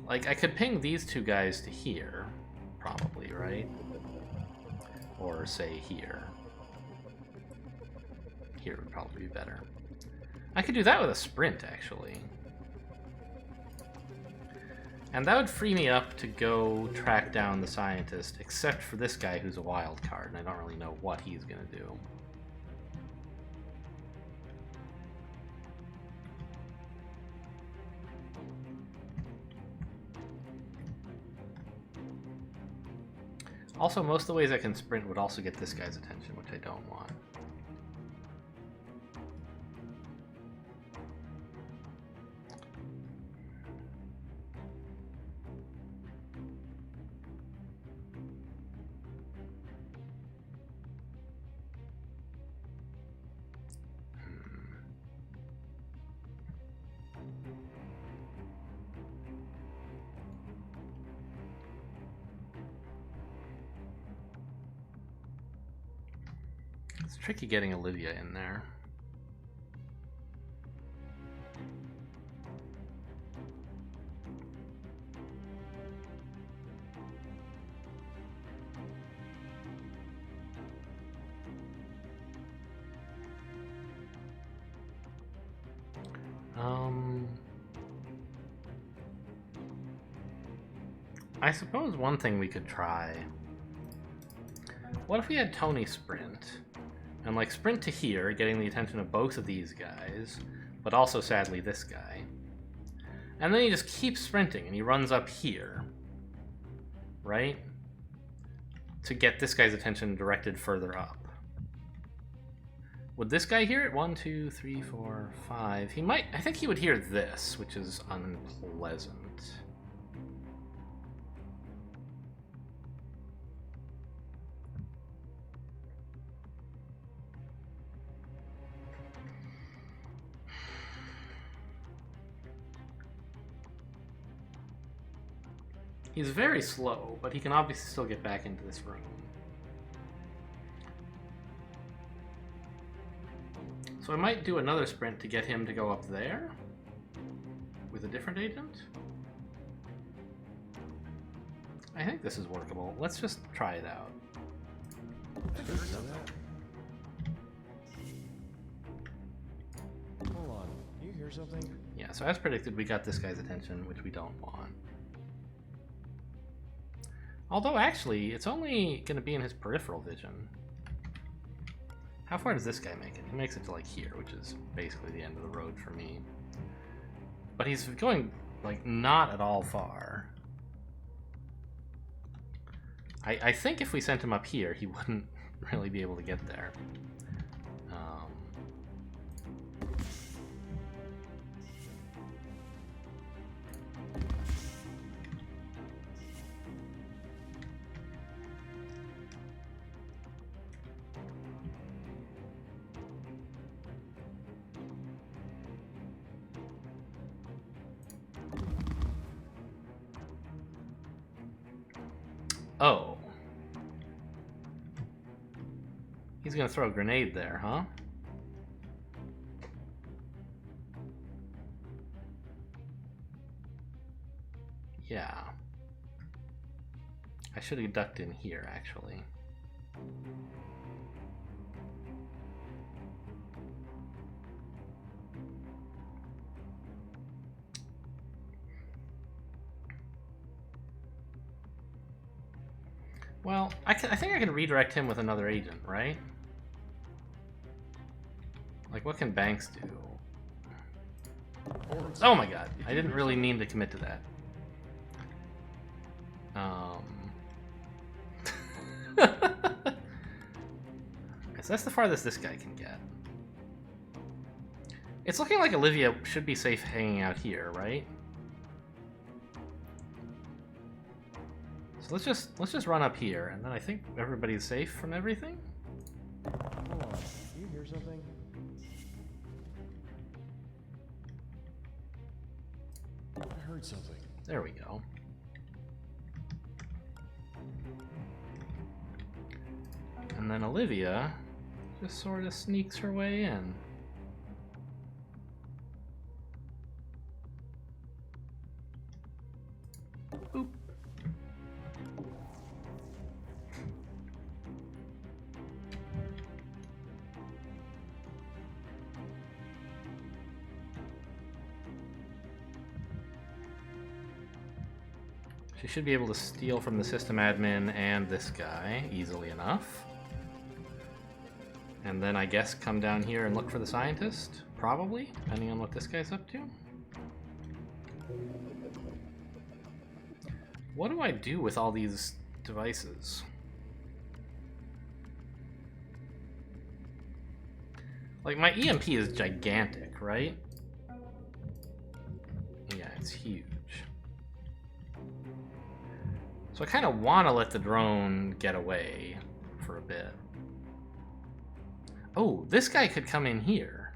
Like, I could ping these two guys to here, probably, right? Or say here. Here would probably be better. I could do that with a sprint, actually. And that would free me up to go track down the scientist, except for this guy who's a wild card, and I don't really know what he's gonna do. Also, most of the ways I can sprint would also get this guy's attention, which I don't want. It's tricky getting Olivia in there. I suppose one thing we could try. What if we had Tony sprint? And like sprint to here, getting the attention of both of these guys, but also sadly this guy. And then he just keeps sprinting and he runs up here, right? To get this guy's attention directed further up. Would this guy hear it? 1, 2, 3, 4, 5. He might, I think he would hear this, which is unpleasant. He's very slow, but he can obviously still get back into this room. So I might do another sprint to get him to go up there with a different agent. I think this is workable. Let's just try it out. Hold on. You hear something? Yeah, so as predicted, we got this guy's attention, which we don't want. Although, actually, it's only going to be in his peripheral vision. How far does this guy make it? He makes it to, like, here, which is basically the end of the road for me. But he's going, like, not at all far. I think if we sent him up here, he wouldn't really be able to get there. Oh. He's gonna throw a grenade there, huh? Yeah. I should have ducked in here, actually. Well, I think I can redirect him with another agent, right? Like, what can Banks do? Oh my god, I didn't really mean to commit to that. So that's the farthest this guy can get. It's looking like Olivia should be safe hanging out here, right? So let's just run up here, and then I think everybody's safe from everything. Hold on. Do you hear something? I heard something. There we go. And then Olivia just sort of sneaks her way in. Boop. She should be able to steal from the system admin and this guy easily enough. And then I guess come down here and look for the scientist, probably, depending on what this guy's up to. What do I do with all these devices? Like, my EMP is gigantic, right? Yeah, it's huge. So I kind of want to let the drone get away for a bit. Oh, this guy could come in here.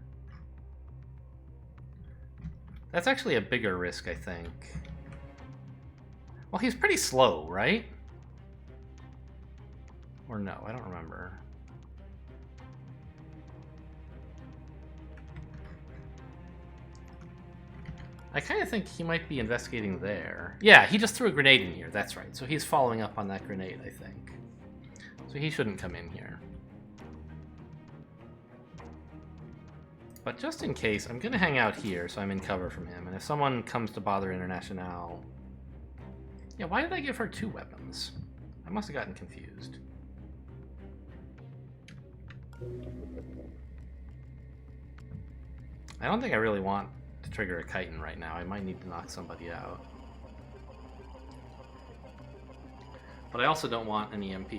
That's actually a bigger risk, I think. Well, he's pretty slow, right? Or no, I don't remember. I kind of think he might be investigating there. Yeah, he just threw a grenade in here, that's right. So he's following up on that grenade, I think. So he shouldn't come in here. But just in case, I'm going to hang out here so I'm in cover from him. And if someone comes to bother International... Yeah, why did I give her 2 weapons? I must have gotten confused. I don't think I really want to trigger a chitin right now. I might need to knock somebody out. But I also don't want an EMP.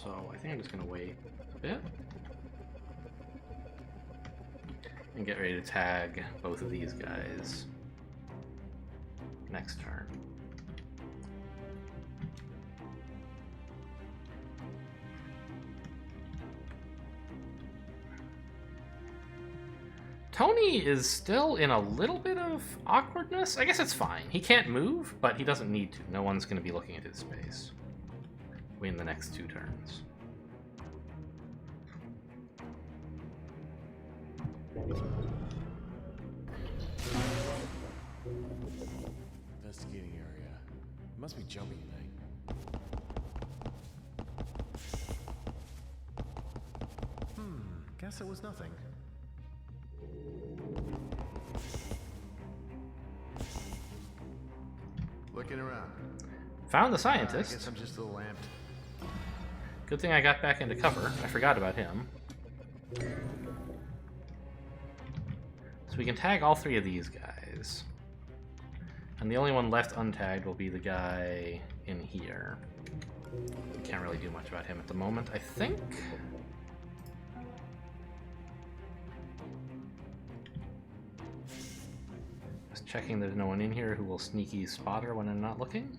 So I think I'm just going to wait a bit. And get ready to tag both of these guys next turn. Tony is still in a little bit of awkwardness. I guess it's fine. He can't move, but he doesn't need to. No one's going to be looking at his space. Win the next 2 turns. Investigating area. It must be jumpy tonight. Guess it was nothing. Looking around. Found the I scientist. guess I'm just a little amped. Good thing I got back into cover. I forgot about him. So we can tag all 3 of these guys. And the only one left untagged will be the guy in here. Can't really do much about him at the moment, I think. Just checking there's no one in here who will sneaky spot her when I'm not looking.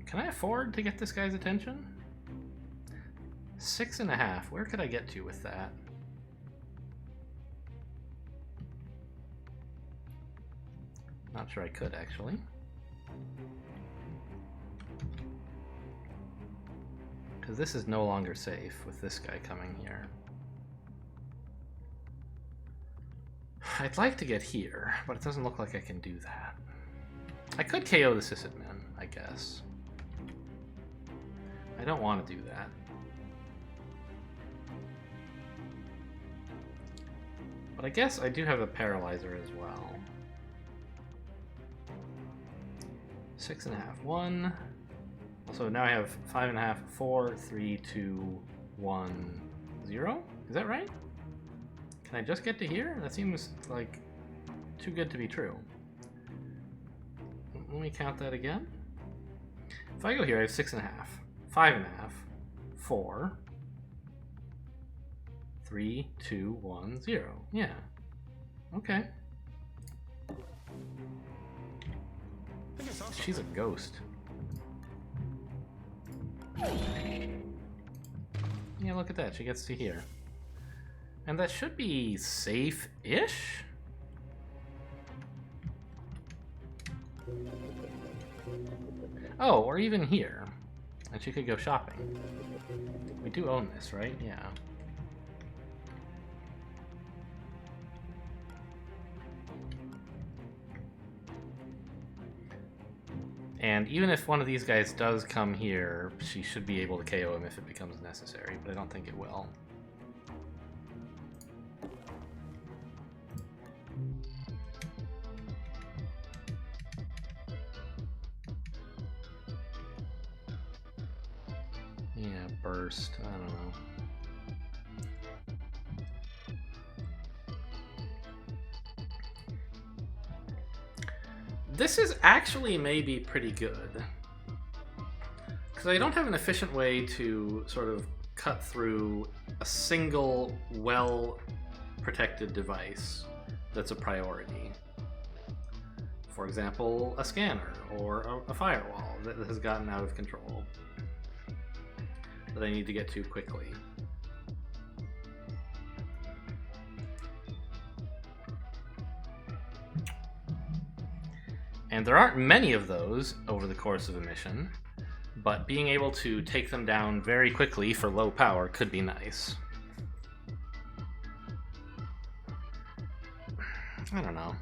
Can I afford to get this guy's attention? 6.5. Where could I get to with that? Not sure I could, actually. Because this is no longer safe with this guy coming here. I'd like to get here, but it doesn't look like I can do that. I could KO the Sysadmin, I guess. I don't want to do that. But I guess I do have a paralyzer as well. 6.5, 1. So now I have 5.5, 4, 3, 2, 1, 0. Is that right? Can I just get to here? That seems like too good to be true. Let me count that again. If I go here, I have 6.5, 5.5, 4, 3, 2, 1, 0. Yeah. Okay. She's a ghost. Yeah, look at that. She gets to here. And that should be safe-ish? Oh, or even here. And she could go shopping. We do own this, right? Yeah. And even if one of these guys does come here, she should be able to KO him if it becomes necessary, but I don't think it will. Yeah, burst, I don't know. This is actually maybe pretty good. Because I don't have an efficient way to sort of cut through a single well-protected device that's a priority. For example, a scanner or a firewall that has gotten out of control that I need to get to quickly. And there aren't many of those over the course of a mission, but being able to take them down very quickly for low power could be nice. I don't know.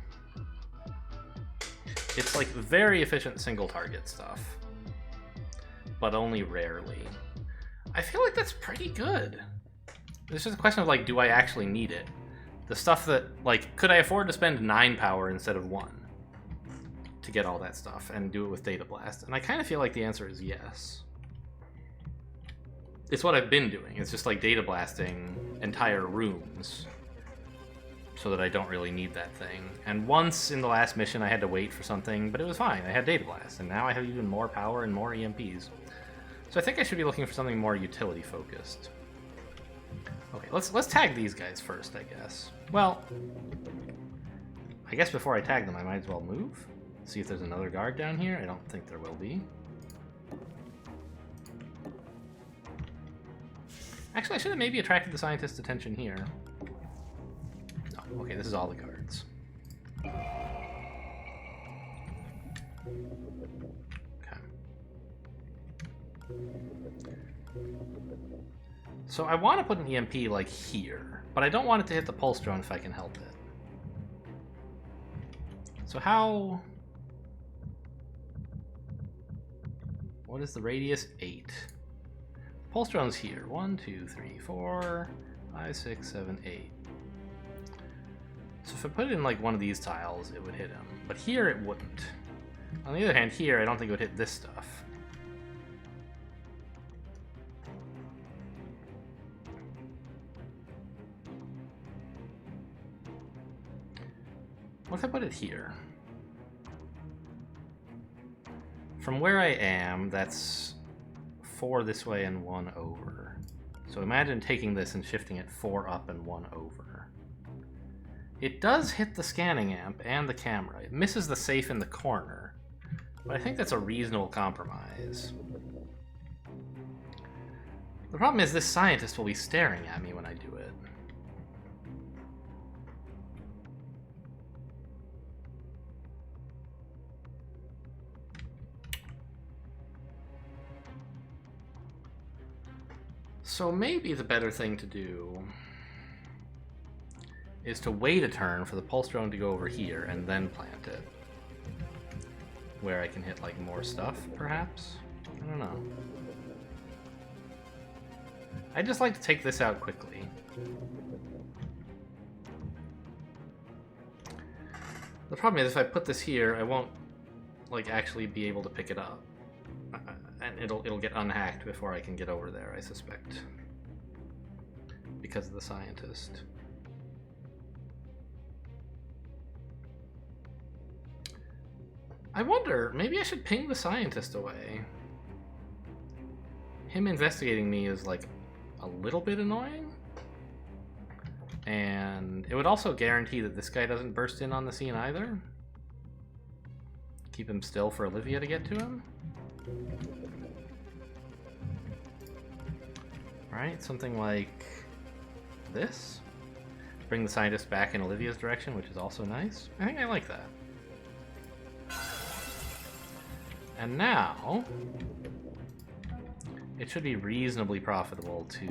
It's like very efficient single target stuff, but only rarely. I feel like that's pretty good. It's just a question of like, do I actually need it? The stuff that, like, could I afford to spend 9 power instead of 1? To get all that stuff and do it with Data Blast? And I kind of feel like the answer is yes. It's what I've been doing. It's just like data blasting entire rooms so that I don't really need that thing. And once in the last mission I had to wait for something, but it was fine. I had Data Blast, and now I have even more power and more EMPs. So I think I should be looking for something more utility focused. Okay, let's tag these guys first, I guess. Well, I guess before I tag them I might as well move. See if there's another guard down here. I don't think there will be. Actually, I should have maybe attracted the scientist's attention here. Oh, okay, this is all the guards. Okay. So I want to put an EMP like here, but I don't want it to hit the pulse drone if I can help it. So how... What is the radius? 8. Pulse drone's here. 1, 2, 3, 4, 5, 6, 7, 8. So if I put it in like one of these tiles, it would hit him. But here it wouldn't. On the other hand, here I don't think it would hit this stuff. What if I put it here? From where I am, that's 4 this way and 1 over. So imagine taking this and shifting it 4 up and 1 over. It does hit the scanning amp and the camera. It misses the safe in the corner, but I think that's a reasonable compromise. The problem is this scientist will be staring at me when I do it. So maybe the better thing to do is to wait a turn for the pulse drone to go over here and then plant it. Where I can hit like more stuff, perhaps? I don't know. I'd just like to take this out quickly. The problem is if I put this here, I won't like actually be able to pick it up. And it'll get unhacked before I can get over there, I suspect. Because of the scientist. I wonder, maybe I should ping the scientist away. Him investigating me is like a little bit annoying. And it would also guarantee that this guy doesn't burst in on the scene either. Keep him still for Olivia to get to him. Right, something like this. Bring the scientist back in Olivia's direction, which is also nice. I think I like that. And now, it should be reasonably profitable to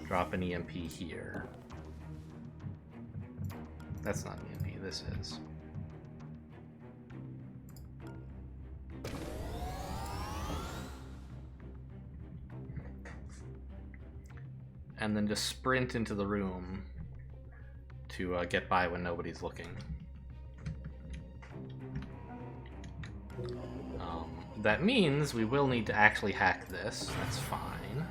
drop an EMP here. That's not an EMP, this is. And then just sprint into the room to get by when nobody's looking. That means we will need to actually hack this. That's fine.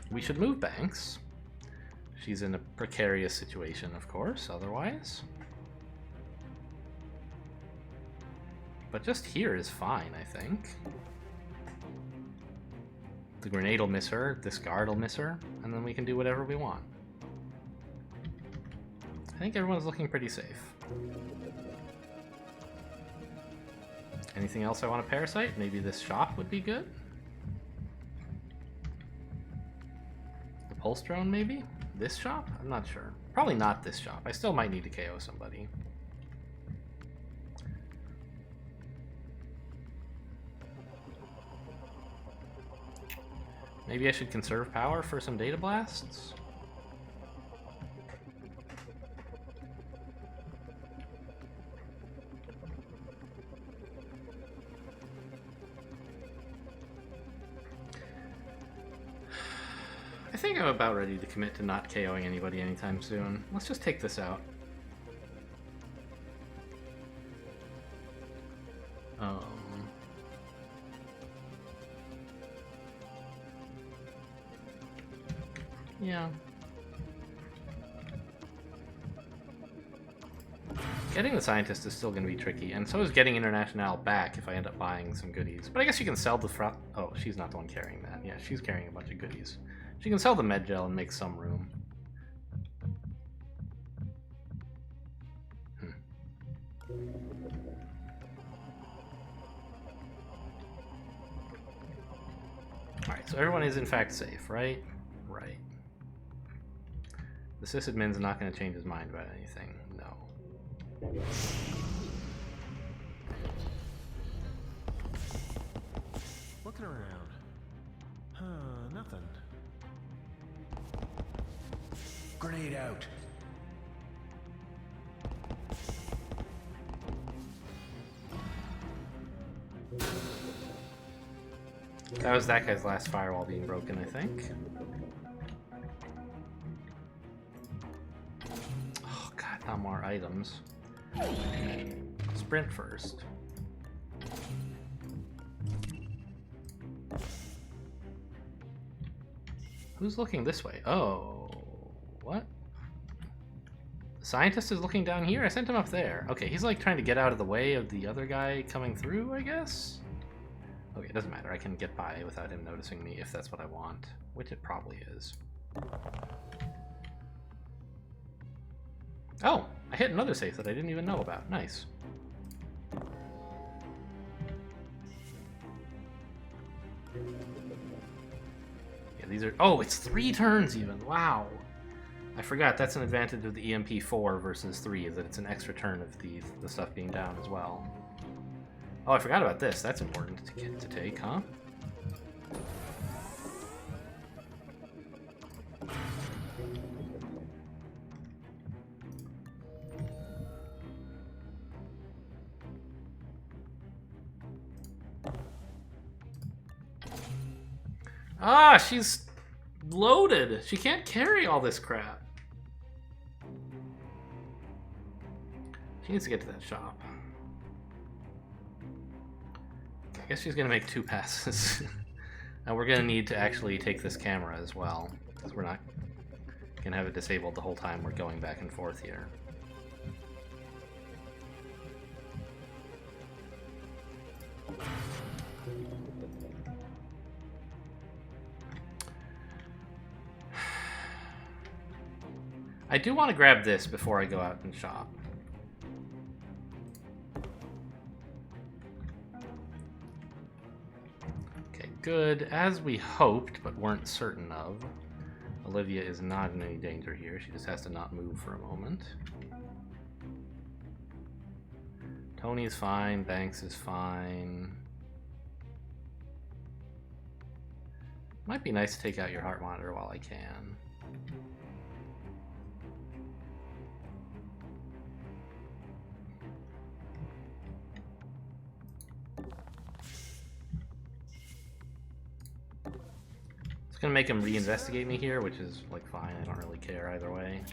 We should move Banks. She's in a precarious situation, of course, otherwise. But just here is fine, I think. The grenade will miss her, this guard will miss her, and then we can do whatever we want. I think everyone's looking pretty safe. Anything else I want to parasite? Maybe this shop would be good? The pulse drone, maybe? This shop? I'm not sure. Probably not this shop. I still might need to KO somebody. Maybe I should conserve power for some data blasts? I think I'm about ready to commit to not KOing anybody anytime soon. Let's just take this out. Yeah. Getting the scientist is still going to be tricky, and so is getting International back if I end up buying some goodies. But I guess you can sell the front. Oh, she's not the one carrying that. Yeah, she's carrying a bunch of goodies. She can sell the med gel and make some room. Alright, so everyone is in fact safe, right? Right. The sysadmin's not going to change his mind about anything. No. Looking around. Nothing. Grenade out. That was that guy's last firewall being broken, I think. Oh god, not more items. Sprint first. Who's looking this way? Oh, what? The scientist is looking down here? I sent him up there. Okay, he's like trying to get out of the way of the other guy coming through, I guess? Okay, it doesn't matter. I can get by without him noticing me if that's what I want, which it probably is. Oh, I hit another safe that I didn't even know about. Nice. Yeah, these are... Oh, it's 3 turns even. Wow. I forgot that's an advantage of the EMP4 versus 3, is that it's an extra turn of the stuff being down as well. Oh, I forgot about this. That's important to take, huh? Ah, she's loaded. She can't carry all this crap. She needs to get to that shop. I guess she's gonna make 2 passes. And we're gonna need to actually take this camera as well, because we're not gonna have it disabled the whole time we're going back and forth here. I do want to grab this before I go out and shop. Okay, good. As we hoped, but weren't certain of, Olivia is not in any danger here. She just has to not move for a moment. Tony's fine. Banks is fine. Might be nice to take out your heart monitor while I can. It's gonna make him reinvestigate me here, which is like fine. I don't really care either way.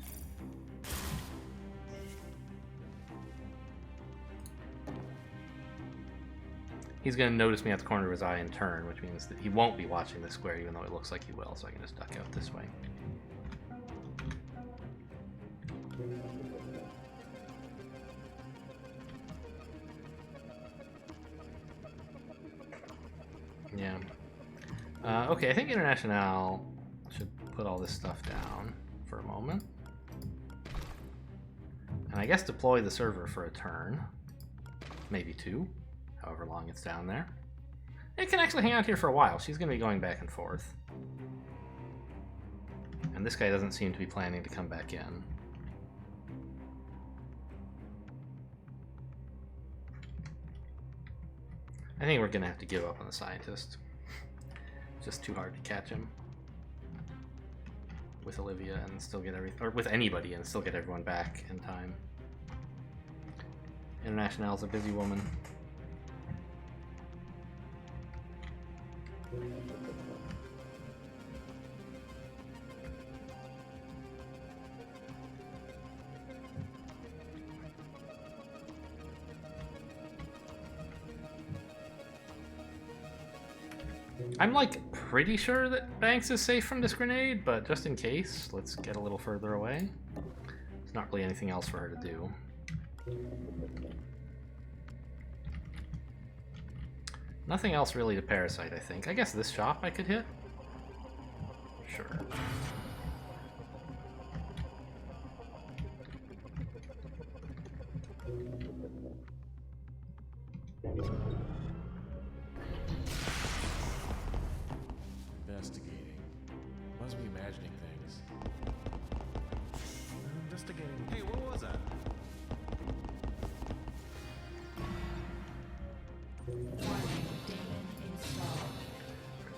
He's gonna notice me at the corner of his eye and turn, which means that he won't be watching the square, even though it looks like he will. So I can just duck out this way. Yeah. Okay, I think International should put all this stuff down for a moment. And I guess deploy the server for a turn. Maybe 2, however long it's down there. It can actually hang out here for a while. She's going to be going back and forth. And this guy doesn't seem to be planning to come back in. I think we're going to have to give up on the scientist. Just too hard to catch him with Olivia and still get everything, or with anybody and still get everyone back in time. International's a busy woman. I'm like pretty sure that Banks is safe from this grenade, but just in case, let's get a little further away. There's not really anything else for her to do. Nothing else really to Parasite, I think. I guess this shop I could hit? Sure. Investigating. Must be imagining things. Investigating. Hey, what was that? Warning, daemon installed.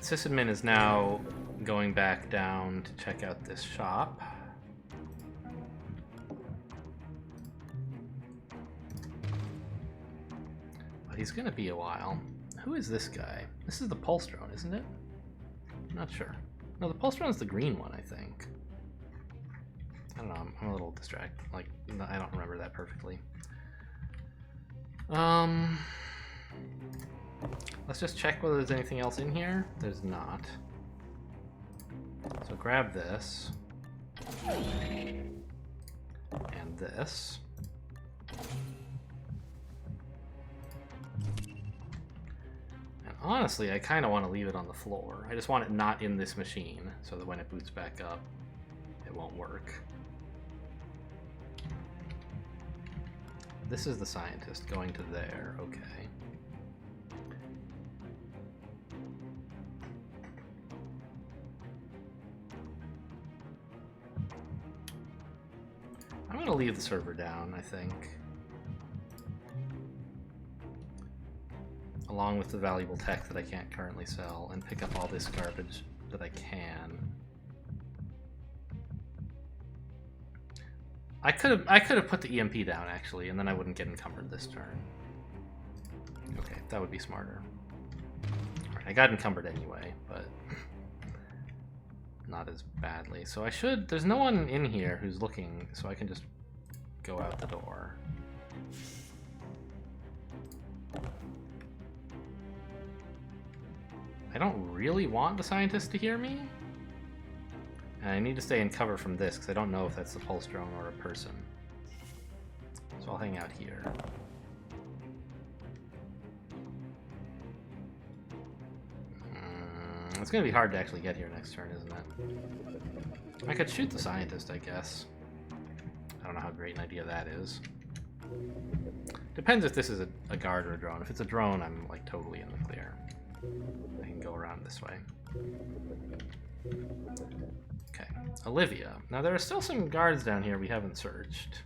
Sysadmin is now going back down to check out this shop. But he's gonna be a while. Who is this guy? This is the Pulse Drone, isn't it? I'm not sure. No, the Pulse Drone is the green one, I think. I don't know, I'm a little distracted. Like, I don't remember that perfectly. Let's just check whether there's anything else in here. There's not. So grab this. And this. And honestly, I kind of want to leave it on the floor. I just want it not in this machine, so that when it boots back up, it won't work. This is the scientist going to there. Okay. I'm going to leave the server down, I think. Along with the valuable tech that I can't currently sell, and pick up all this garbage that I can. I could have put the EMP down, actually, and then I wouldn't get encumbered this turn. Okay, that would be smarter. Alright, I got encumbered anyway, but not as badly. So I should... There's no one in here who's looking, so I can just go out the door. I don't really want the scientist to hear me. And I need to stay in cover from this, because I don't know if that's the pulse drone or a person. So I'll hang out here. It's going to be hard to actually get here next turn, isn't it? I could shoot the scientist, I guess. I don't know how great an idea that is. Depends if this is a guard or a drone. If it's a drone, I'm like totally in the clear. I can go around this way. Okay, Olivia. Now there are still some guards down here we haven't searched.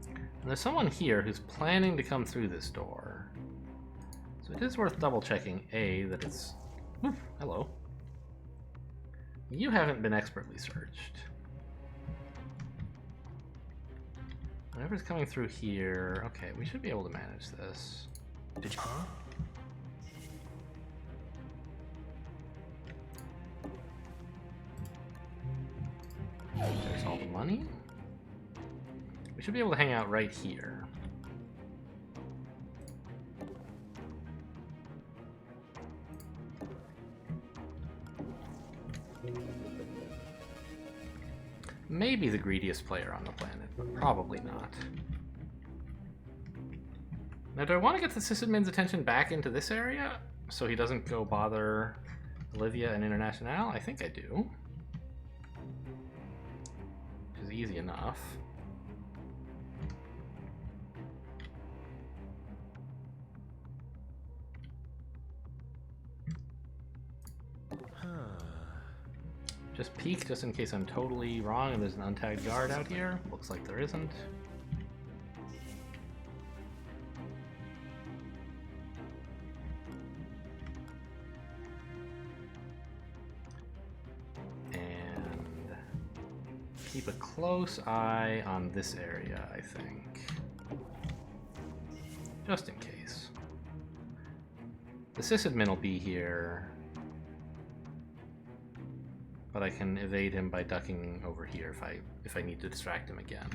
And there's someone here who's planning to come through this door. So it is worth double checking, A, that it's... Oof, hello. You haven't been expertly searched. Whatever's coming through here... Okay, we should be able to manage this. Did you? Huh? There's all the money. We should be able to hang out right here. Maybe the greediest player on the planet, but probably not. Now, do I want to get the Sysadmin's attention back into this area so he doesn't go bother Olivia and Internationale? I think I do. Which is easy enough. Just peek, just in case I'm totally wrong and there's an untagged guard out here. Looks like there isn't. And keep a close eye on this area, I think. Just in case. The sysadmin will be here. But I can evade him by ducking over here if I need to distract him again.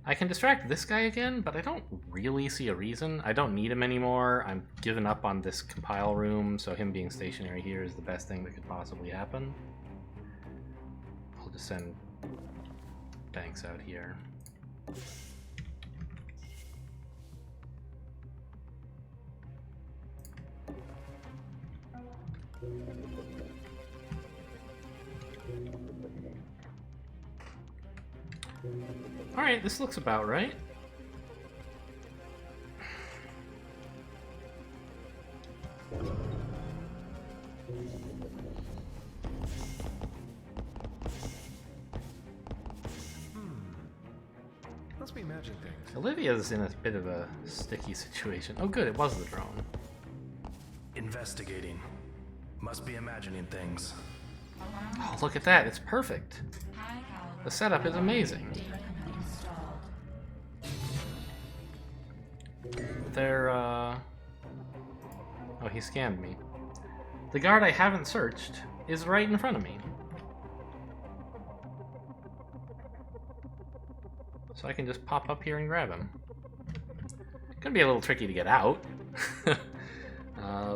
I can distract this guy again, but I don't really see a reason. I don't need him anymore. I'm giving up on this compile room, so him being stationary here is the best thing that could possibly happen. I'll just send Banks out here. Alright, this looks about right. Must be imagining things. Olivia's in a bit of a sticky situation. Oh good, it was the drone. Investigating. Must be imagining things. Oh, look at that, it's perfect. The setup is amazing. They're, Oh, he scanned me. The guard I haven't searched is right in front of me. So I can just pop up here and grab him. Gonna be a little tricky to get out.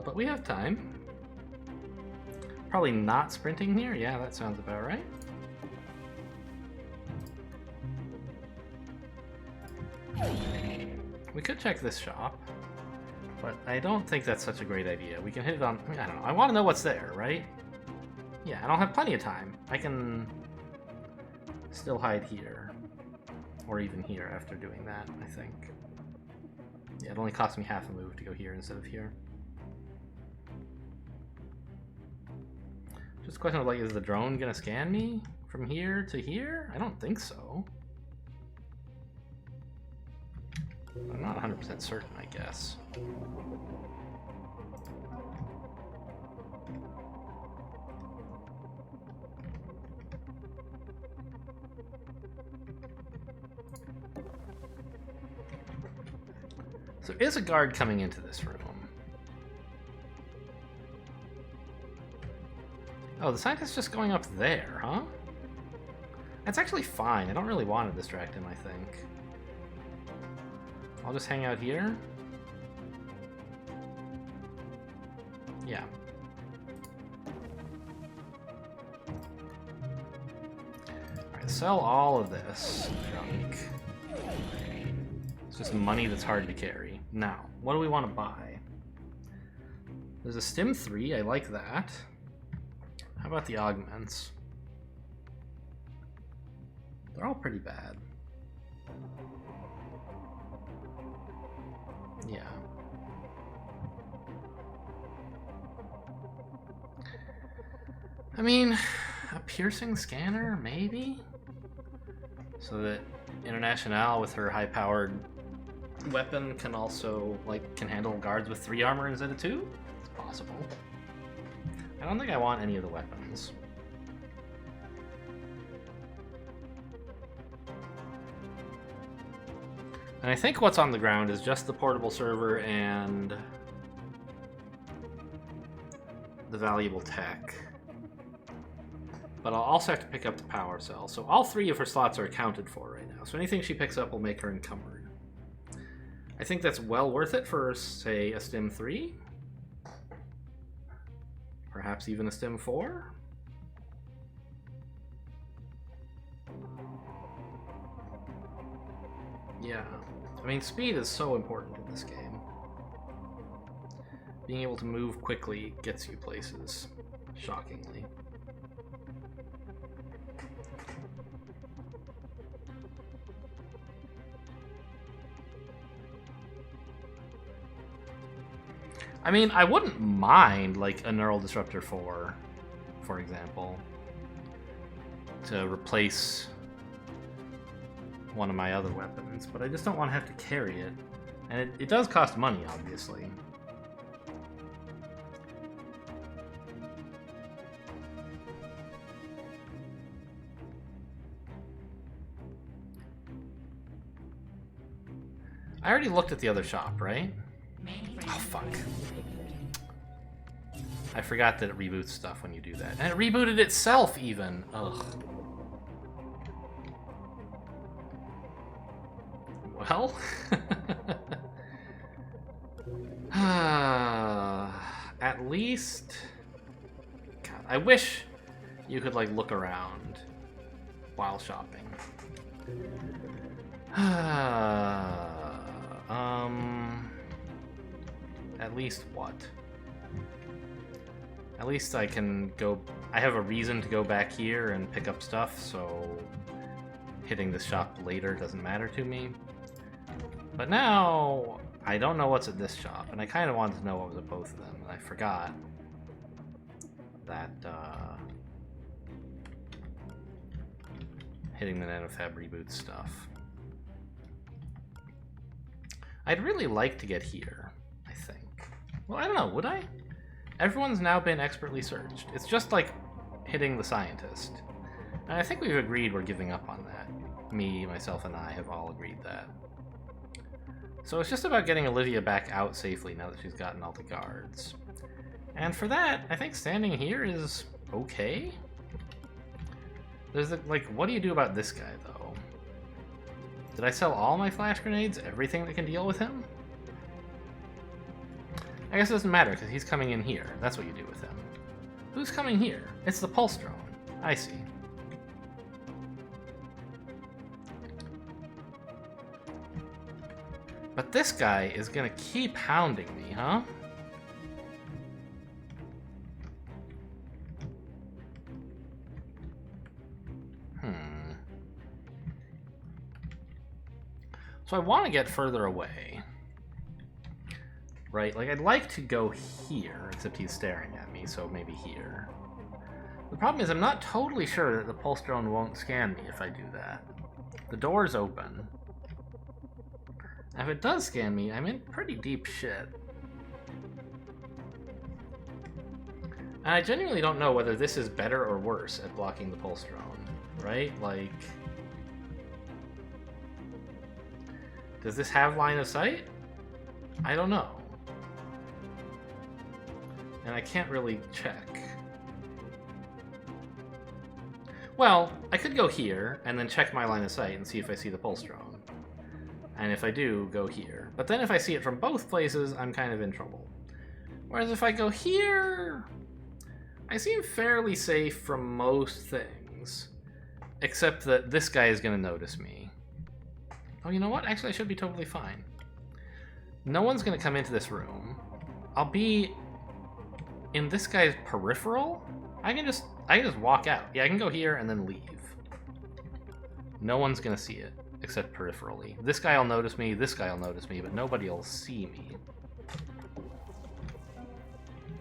But we have time. Probably not sprinting here? Yeah, that sounds about right. We could check this shop, but I don't think that's such a great idea. We can hit it on... I don't know. I want to know what's there, right? Yeah, I don't have plenty of time. I can still hide here. Or even here after doing that, I think. Yeah, it only cost me half a move to go here instead of here. Just a question of, like, is the drone gonna scan me from here to here? I don't think so. I'm not 100% certain, I guess. So is a guard coming into this room? Oh, the scientist's just going up there, huh? That's actually fine. I don't really want to distract him, I think. I'll just hang out here. Yeah. Alright, sell all of this junk. It's just money that's hard to carry. Now, what do we want to buy? There's a Stim 3, I like that. How about the augments? They're all pretty bad. Yeah. I mean, a piercing scanner, maybe? So that Internationale with her high-powered weapon can also, like, can handle guards with 3 armor instead of 2? It's possible. I don't think I want any of the weapons. And I think what's on the ground is just the portable server and the valuable tech. But I'll also have to pick up the power cell. So all 3 of her slots are accounted for right now. So anything she picks up will make her encumbered. I think that's well worth it for, say, a Stim 3. Perhaps even a Stim 4. Yeah. I mean, speed is so important in this game. Being able to move quickly gets you places, shockingly. I mean, I wouldn't mind, like, a Neural Disruptor 4, for example, to replace one of my other weapons, but I just don't want to have to carry it. And it does cost money, obviously. I already looked at the other shop, right? Oh, fuck. I forgot that it reboots stuff when you do that. And it rebooted itself, even. Ugh. Well, at least, God, I wish you could, like, look around while shopping. At least what? At least I can go, I have a reason to go back here and pick up stuff, so hitting this shop later doesn't matter to me. But now, I don't know what's at this shop, and I kind of wanted to know what was at both of them, and I forgot that hitting the NanoFab reboot stuff. I'd really like to get here, I think. Well, I don't know, would I? Everyone's now been expertly searched. It's just like hitting the scientist. And I think we've agreed we're giving up on that. Me, myself, and I have all agreed that. So it's just about getting Olivia back out safely now that she's gotten all the guards. And for that, I think standing here is okay. There's like, what do you do about this guy, though? Did I sell all my flash grenades? Everything that can deal with him? I guess it doesn't matter, because he's coming in here. That's what you do with him. Who's coming here? It's the Pulse Drone. I see. But this guy is gonna keep hounding me, huh? So I want to get further away. Right? Like, I'd like to go here, except he's staring at me, so maybe here. The problem is I'm not totally sure that the Pulse Drone won't scan me if I do that. The door's open. If it does scan me, I'm in pretty deep shit. And I genuinely don't know whether this is better or worse at blocking the Pulse Drone, right? Like, does this have line of sight? I don't know. And I can't really check. Well, I could go here and then check my line of sight and see if I see the pulse drone. And if I do, go here. But then if I see it from both places, I'm kind of in trouble. Whereas if I go here, I seem fairly safe from most things. Except that this guy is going to notice me. Oh, you know what? Actually, I should be totally fine. No one's going to come into this room. I'll be in this guy's peripheral. I can just walk out. Yeah, I can go here and then leave. No one's going to see it, except peripherally. This guy will notice me, this guy will notice me, but nobody will see me.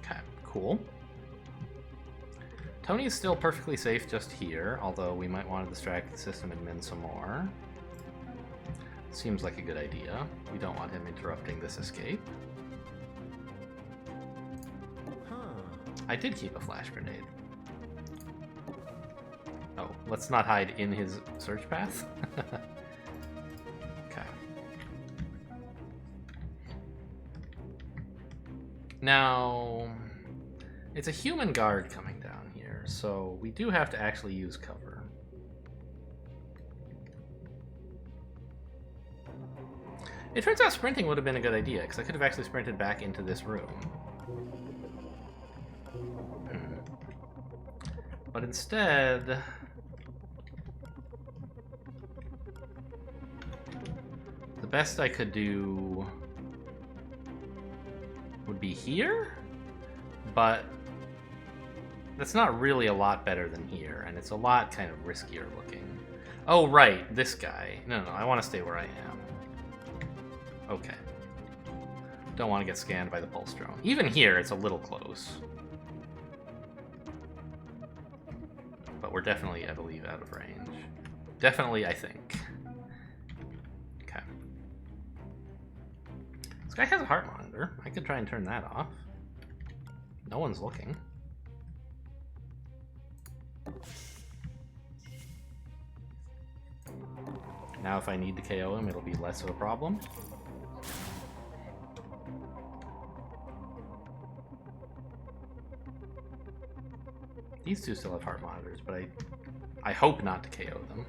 Okay, cool. Tony's still perfectly safe just here, although we might want to distract the system admin some more. Seems like a good idea. We don't want him interrupting this escape. I did keep a flash grenade. Oh, let's not hide in his search path. Okay. Now, it's a human guard coming down here, so we do have to actually use cover. It turns out sprinting would have been a good idea, because I could have actually sprinted back into this room. But instead, the best I could do would be here, but that's not really a lot better than here, and it's a lot kind of riskier looking. Oh, right, this guy. No, I want to stay where I am. Okay. Don't want to get scanned by the pulse drone. Even here, it's a little close. But we're definitely, I believe, out of range. Definitely, I think. Okay. This guy has a heart monitor. I could try and turn that off. No one's looking. Now if I need to KO him, it'll be less of a problem. These two still have heart monitors, but I hope not to KO them.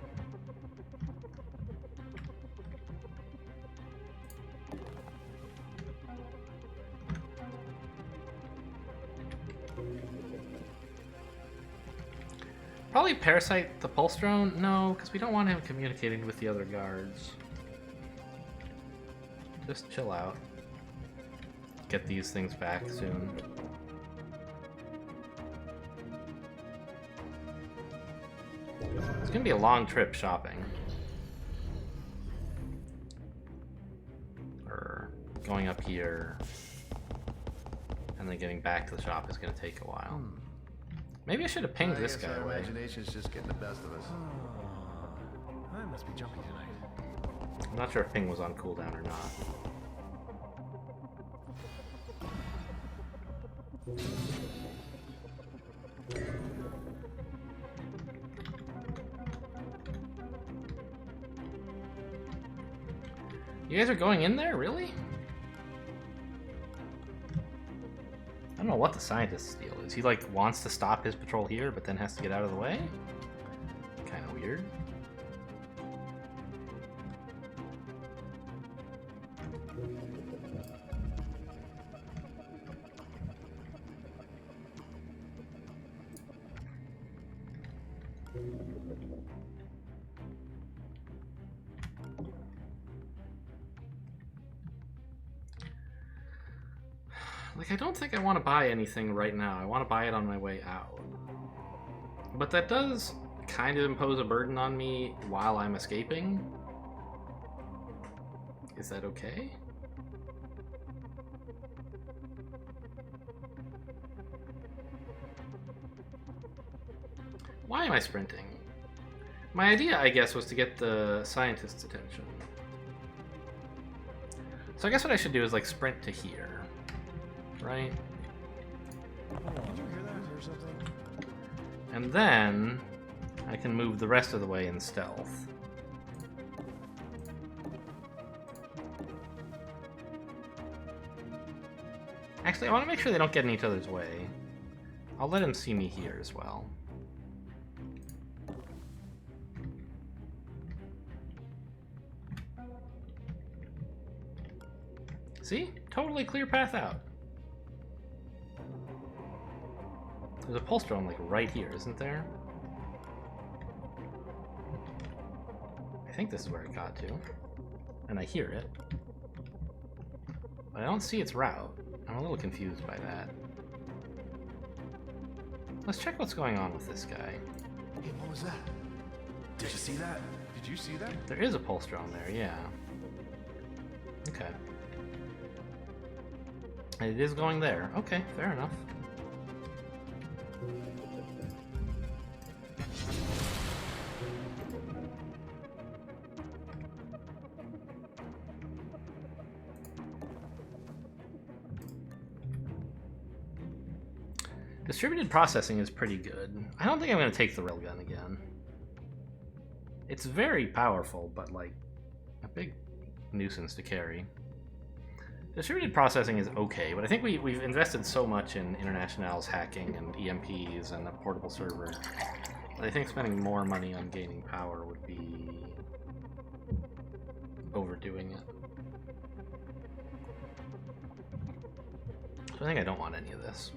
Probably parasite the pulse drone? No, because we don't want him communicating with the other guards. Just chill out. Get these things back soon. It's gonna be a long trip shopping. Or going up here and then getting back to the shop is gonna take a while. Maybe I should have pinged this guy away. Imagination's just getting the best of us. I must be jumpy tonight. I'm not sure if ping was on cooldown or not. You guys are going in there? Really? I don't know what the scientist's deal is. He, like, wants to stop his patrol here, but then has to get out of the way? Kind of weird. Like, I don't think I want to buy anything right now. I want to buy it on my way out. But that does kind of impose a burden on me while I'm escaping. Is that okay? Why am I sprinting? My idea, I guess, was to get the scientist's attention. So I guess what I should do is, like, sprint to here. Right? Did you hear that or something? And then I can move the rest of the way in stealth. Actually, I want to make sure they don't get in each other's way. I'll let him see me here as well. See? Totally clear path out. There's a pulse drone like right here, isn't there? I think this is where it got to. And I hear it. But I don't see its route. I'm a little confused by that. Let's check what's going on with this guy. Hey, what was that? Did you see that? Did you see that? There is a pulse drone there, yeah. Okay. It is going there. Okay, fair enough. Distributed processing is pretty good. I don't think I'm going to take the railgun again. It's very powerful, but like a big nuisance to carry. Distributed processing is okay, but I think we've invested so much in International's hacking and EMPs and a portable server that I think spending more money on gaining power would be overdoing it. So I think I don't want any of this.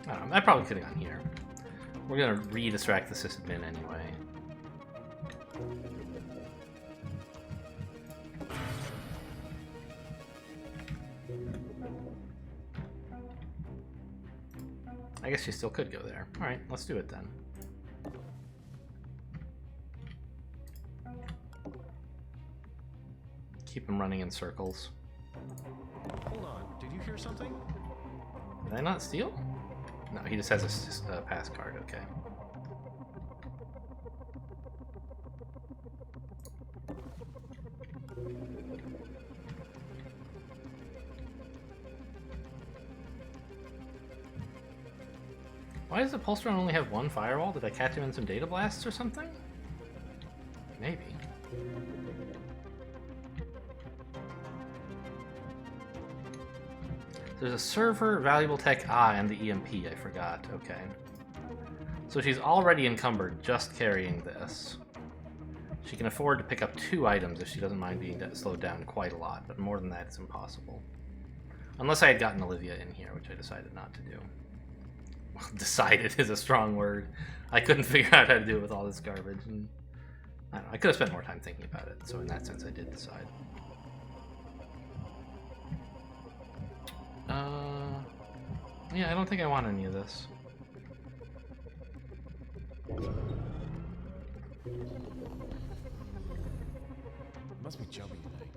I don't know, I probably could have gone here. We're gonna re-distract the sysadmin anyway. I guess you still could go there. Alright, let's do it then. Keep him running in circles. Hold on. Did you hear something? Did I not steal? No, he just has a pass card, okay. Why does the pulse drone only have one firewall? Did I catch him in some data blasts or something? Maybe. There's a server, valuable tech, and the EMP, I forgot. Okay. So she's already encumbered just carrying this. She can afford to pick up 2 items if she doesn't mind being slowed down quite a lot, but more than that, it's impossible. Unless I had gotten Olivia in here, which I decided not to do. Well, decided is a strong word. I couldn't figure out how to do it with all this garbage, and I don't know, I could have spent more time thinking about it, so in that sense I did decide. Yeah, I don't think I want any of this. Must be jumpy tonight.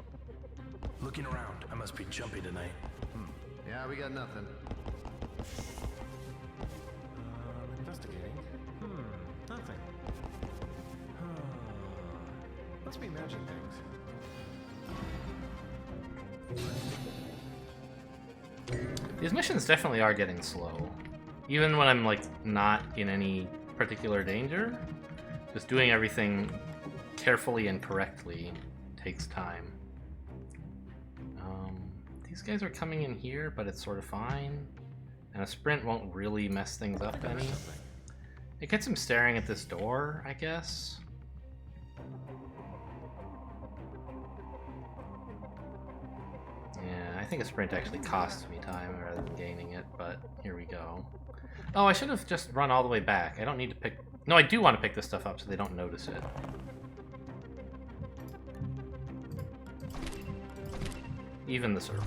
Looking around, I must be jumpy tonight. Yeah, we got nothing. Investigating. Nothing. Must be imagining things. These missions definitely are getting slow. Even when I'm, like, not in any particular danger, just doing everything carefully and correctly takes time. These guys are coming in here, but it's sort of fine. And a sprint won't really mess things up any. It gets him staring at this door, I guess. Yeah, I think a sprint actually costs me time rather than gaining it, but here we go. Oh, I should have just run all the way back. I don't need to pick... No, I do want to pick this stuff up so they don't notice it. Even the server.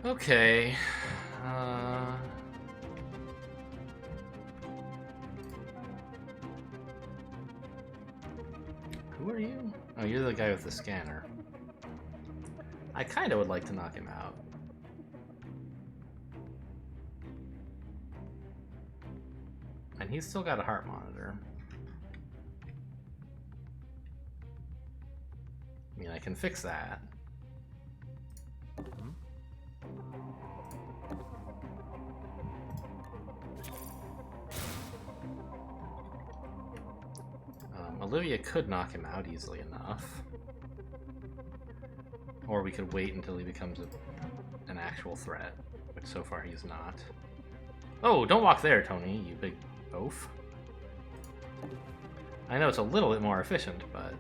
Okay. Who are you? Oh, you're the guy with the scanner. I kind of would like to knock him out. And he's still got a heart monitor. I mean, I can fix that. Olivia could knock him out easily enough. Or we could wait until he becomes an actual threat, which so far he's not. Oh, don't walk there, Tony, you big oaf. I know it's a little bit more efficient, but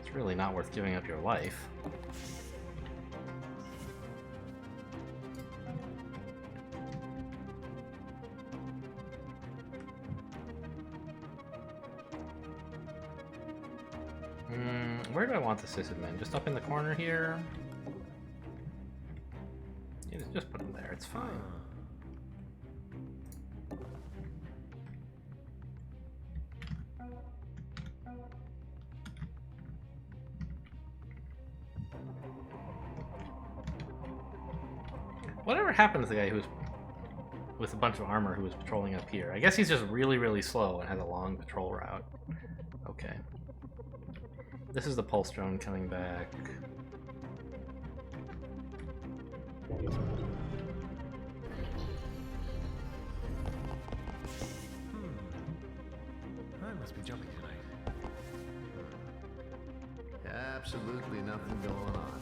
it's really not worth giving up your life. Where do I want the sysadmin? Just up in the corner here? Yeah, just put him there, it's fine. Whatever happened to the guy who was with a bunch of armor who was patrolling up here? I guess he's just really, really slow and has a long patrol route. Okay. This is the pulse drone coming back. I must be jumping tonight. Absolutely nothing going on.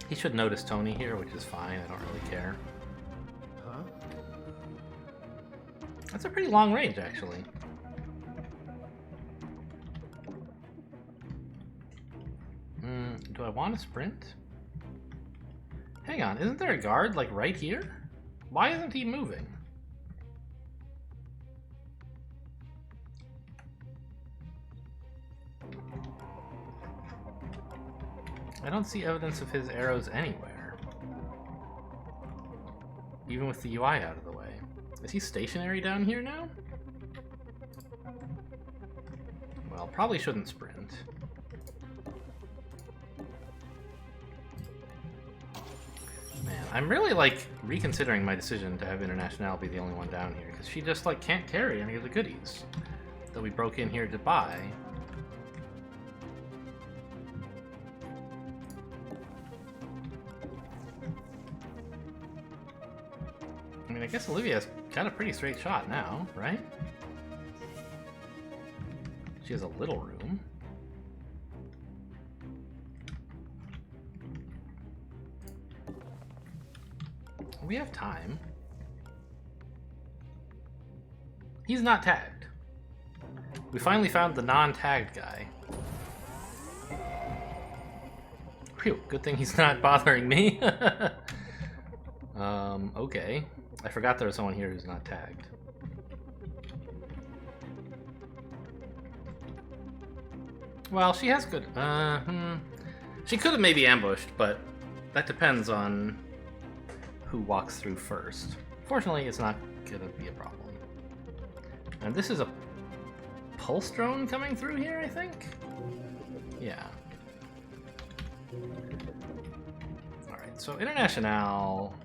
He should notice Tony here, which is fine. I don't really care. Huh? That's a pretty long range, actually. Do I want to sprint? Hang on, isn't there a guard, like, right here? Why isn't he moving? I don't see evidence of his arrows anywhere. Even with the UI out of the way. Is he stationary down here now? Well, probably shouldn't sprint. Man, I'm really, like, reconsidering my decision to have International be the only one down here, because she just, like, can't carry any of the goodies that we broke in here to buy. I mean, I guess Olivia's got a pretty straight shot now, right? She has a little room. We have time. He's not tagged. We finally found the non-tagged guy. Phew, good thing he's not bothering me. Okay. I forgot there was someone here who's not tagged. Well, she has good... She could have maybe ambushed, but that depends on who walks through first. Fortunately, it's not gonna be a problem. And this is a pulse drone coming through here, I think? Yeah. Alright, so International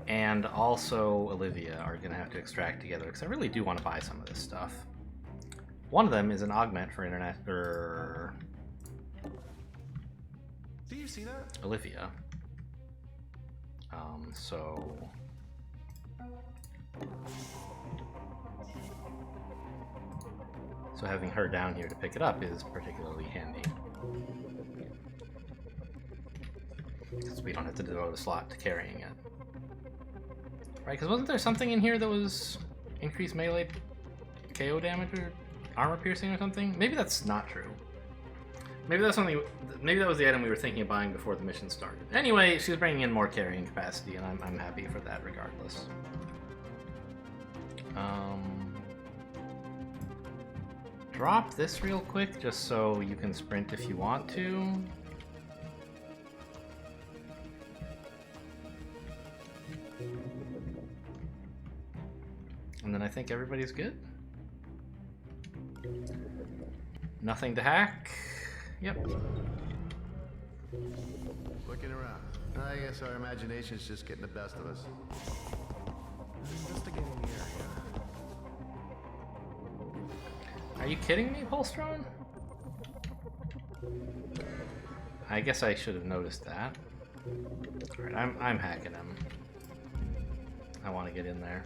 and also Olivia are gonna have to extract together, because I really do want to buy some of this stuff. One of them is an augment for Do you see that? Olivia. So having her down here to pick it up is particularly handy. Because we don't have to devote a slot to carrying it. Right, because wasn't there something in here that was increased melee KO damage or armor piercing or something? Maybe that's not true. Maybe that's something. Maybe that was the item we were thinking of buying before the mission started. Anyway, she's bringing in more carrying capacity, and I'm happy for that regardless. Drop this real quick, just so you can sprint if you want to. And then I think everybody's good. Nothing to hack. Yep. Looking around. I guess our imagination's just getting the best of us. Investigating the area. Are you kidding me, pulse drone? I guess I should have noticed that. Alright, I'm hacking him. I want to get in there.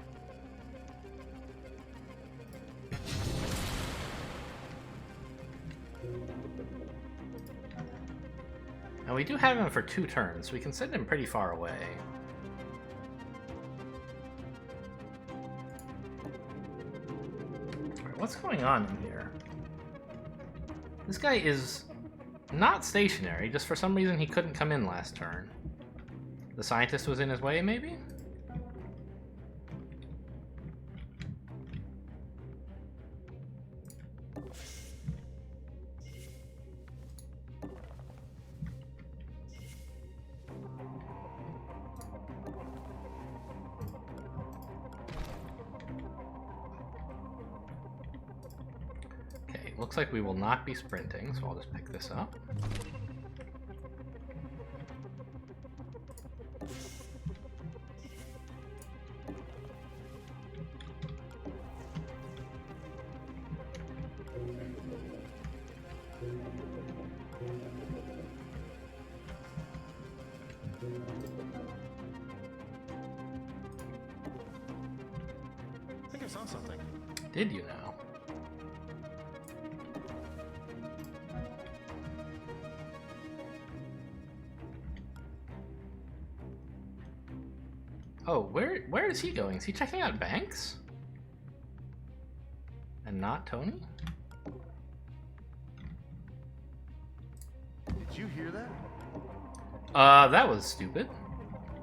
And we do have him for 2 turns, so we can send him pretty far away. Alright, what's going on in here? This guy is not stationary, just for some reason he couldn't come in last turn. The scientist was in his way, maybe? Okay, looks like we will not be sprinting, so I'll just pick this up. I think I saw something. Did you know? Oh, where is he going? Is he checking out Banks? And not Tony? Did you hear that? That was stupid.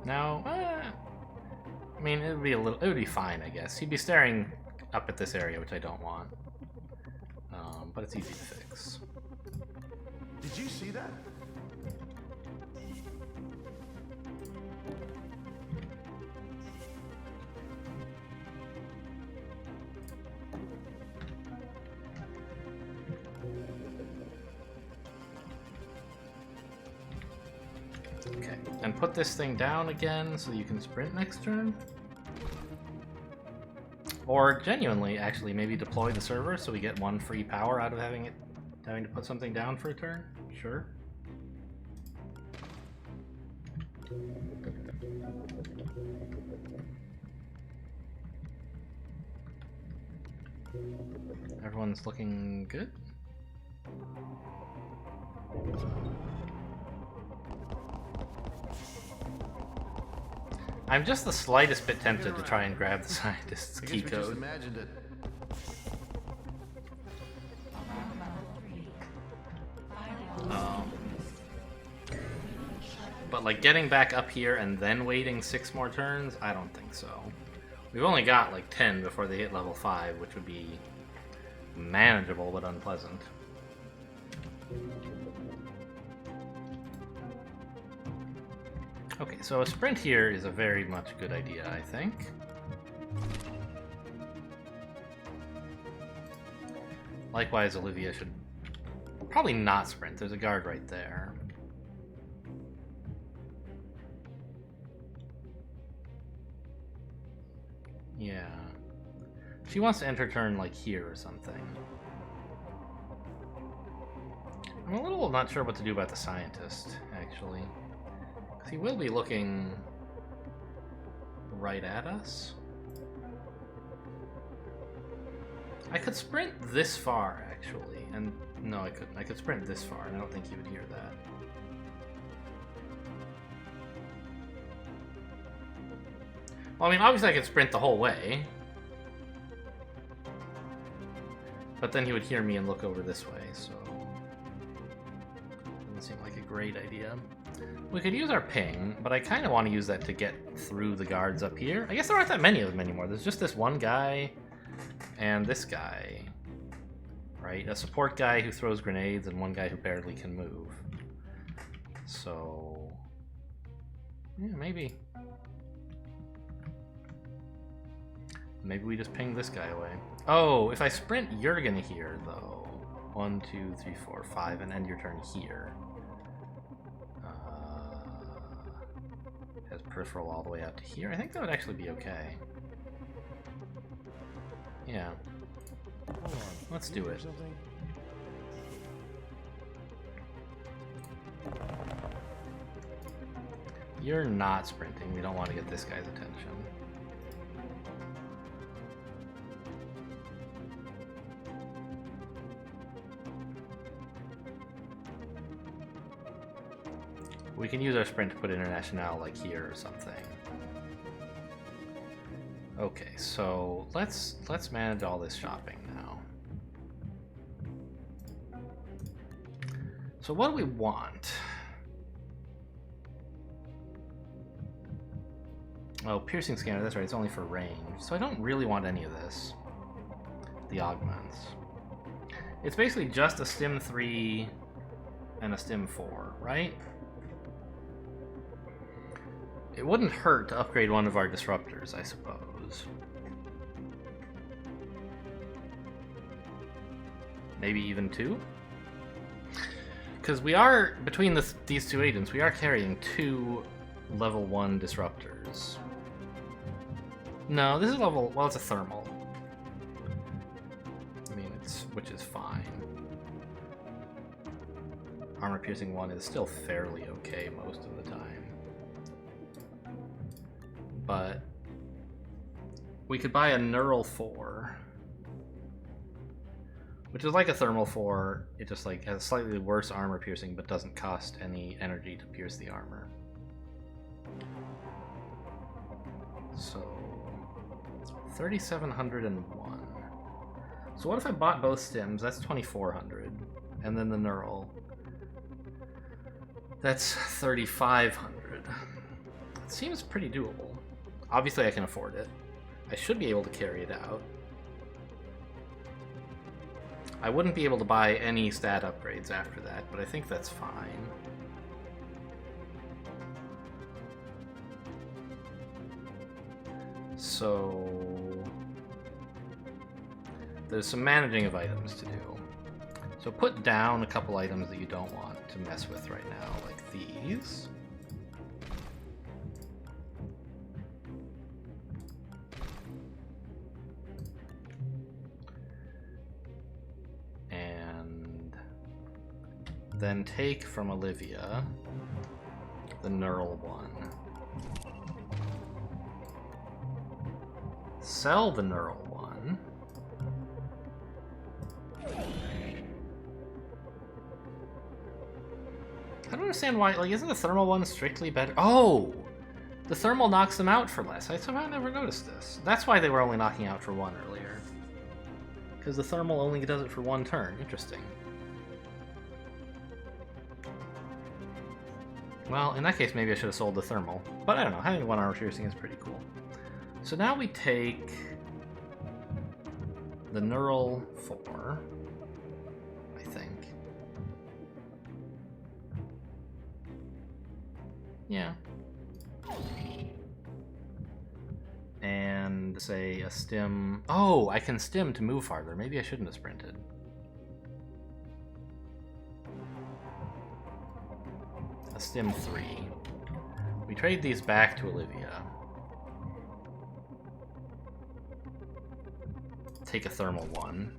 Now, I mean, it would be fine, I guess. He'd be staring up at this area, which I don't want. But it's easy to fix. Did you see that? Okay, and put this thing down again so you can sprint next turn. Or genuinely, actually, maybe deploy the server so we get 1 free power out of having to put something down for a turn. Sure. Everyone's looking good. I'm just the slightest bit tempted to try and grab the scientist's I guess key we just code. imagined it. But like getting back up here and then waiting 6 more turns, I don't think so. We've only got like 10 before they hit level 5, which would be manageable but unpleasant. Okay, so a sprint here is a very much good idea, I think. Likewise, Olivia should probably not sprint. There's a guard right there. Yeah. She wants to enter turn like here or something. I'm a little not sure what to do about the scientist, actually. Because he will be looking right at us. I could sprint this far, actually. And no, I couldn't. I could sprint this far, and I don't think he would hear that. Well, I mean, obviously I could sprint the whole way. But then he would hear me and look over this way, so... doesn't seem like a great idea. We could use our ping, but I kind of want to use that to get through the guards up here. I guess there aren't that many of them anymore. There's just this one guy and this guy. Right? A support guy who throws grenades and one guy who barely can move. So... yeah, maybe. Maybe we just ping this guy away. Oh, if I sprint, you're gonna hear, though. 1, 2, 3, 4, 5, and end your turn here. Has peripheral all the way out to here. I think that would actually be okay. Yeah. Hold on. Let's Can do you it. something? You're not sprinting. We don't want to get this guy's attention. We can use our sprint to put International like here or something. Okay, so let's manage all this shopping now. So what do we want? Oh, piercing scanner, that's right, it's only for range. So I don't really want any of this. The augments. It's basically just a stim 3 and a stim 4, right? It wouldn't hurt to upgrade one of our disruptors, I suppose. Maybe even 2? Because we are, between these two agents, we are carrying 2 level 1 disruptors. No, this is level, well, it's a thermal. I mean, which is fine. Armor piercing 1 is still fairly okay most of the time. But we could buy a Neural 4, which is like a Thermal 4. It just like has slightly worse armor piercing, but doesn't cost any energy to pierce the armor. So 3,701. So what if I bought both stims? That's 2,400, and then the Neural. That's 3,500. It seems pretty doable. Obviously, I can afford it. I should be able to carry it out. I wouldn't be able to buy any stat upgrades after that, but I think that's fine. So there's some managing of items to do. So put down a couple items that you don't want to mess with right now, like these. And then take from Olivia the Neural 1. Sell the Neural 1. I don't understand why, like, isn't the thermal one strictly better? Oh! The thermal knocks them out for less. I somehow never noticed this. That's why they were only knocking out for 1 earlier. Because the thermal only does it for 1 turn. Interesting. Well, in that case, maybe I should have sold the thermal. But I don't know, having 1 armor piercing is pretty cool. So now we take the Neural 4, I think. Yeah. And say a stim. Oh, I can stim to move farther. Maybe I shouldn't have sprinted. A stim 3. We trade these back to Olivia. Take a thermal 1.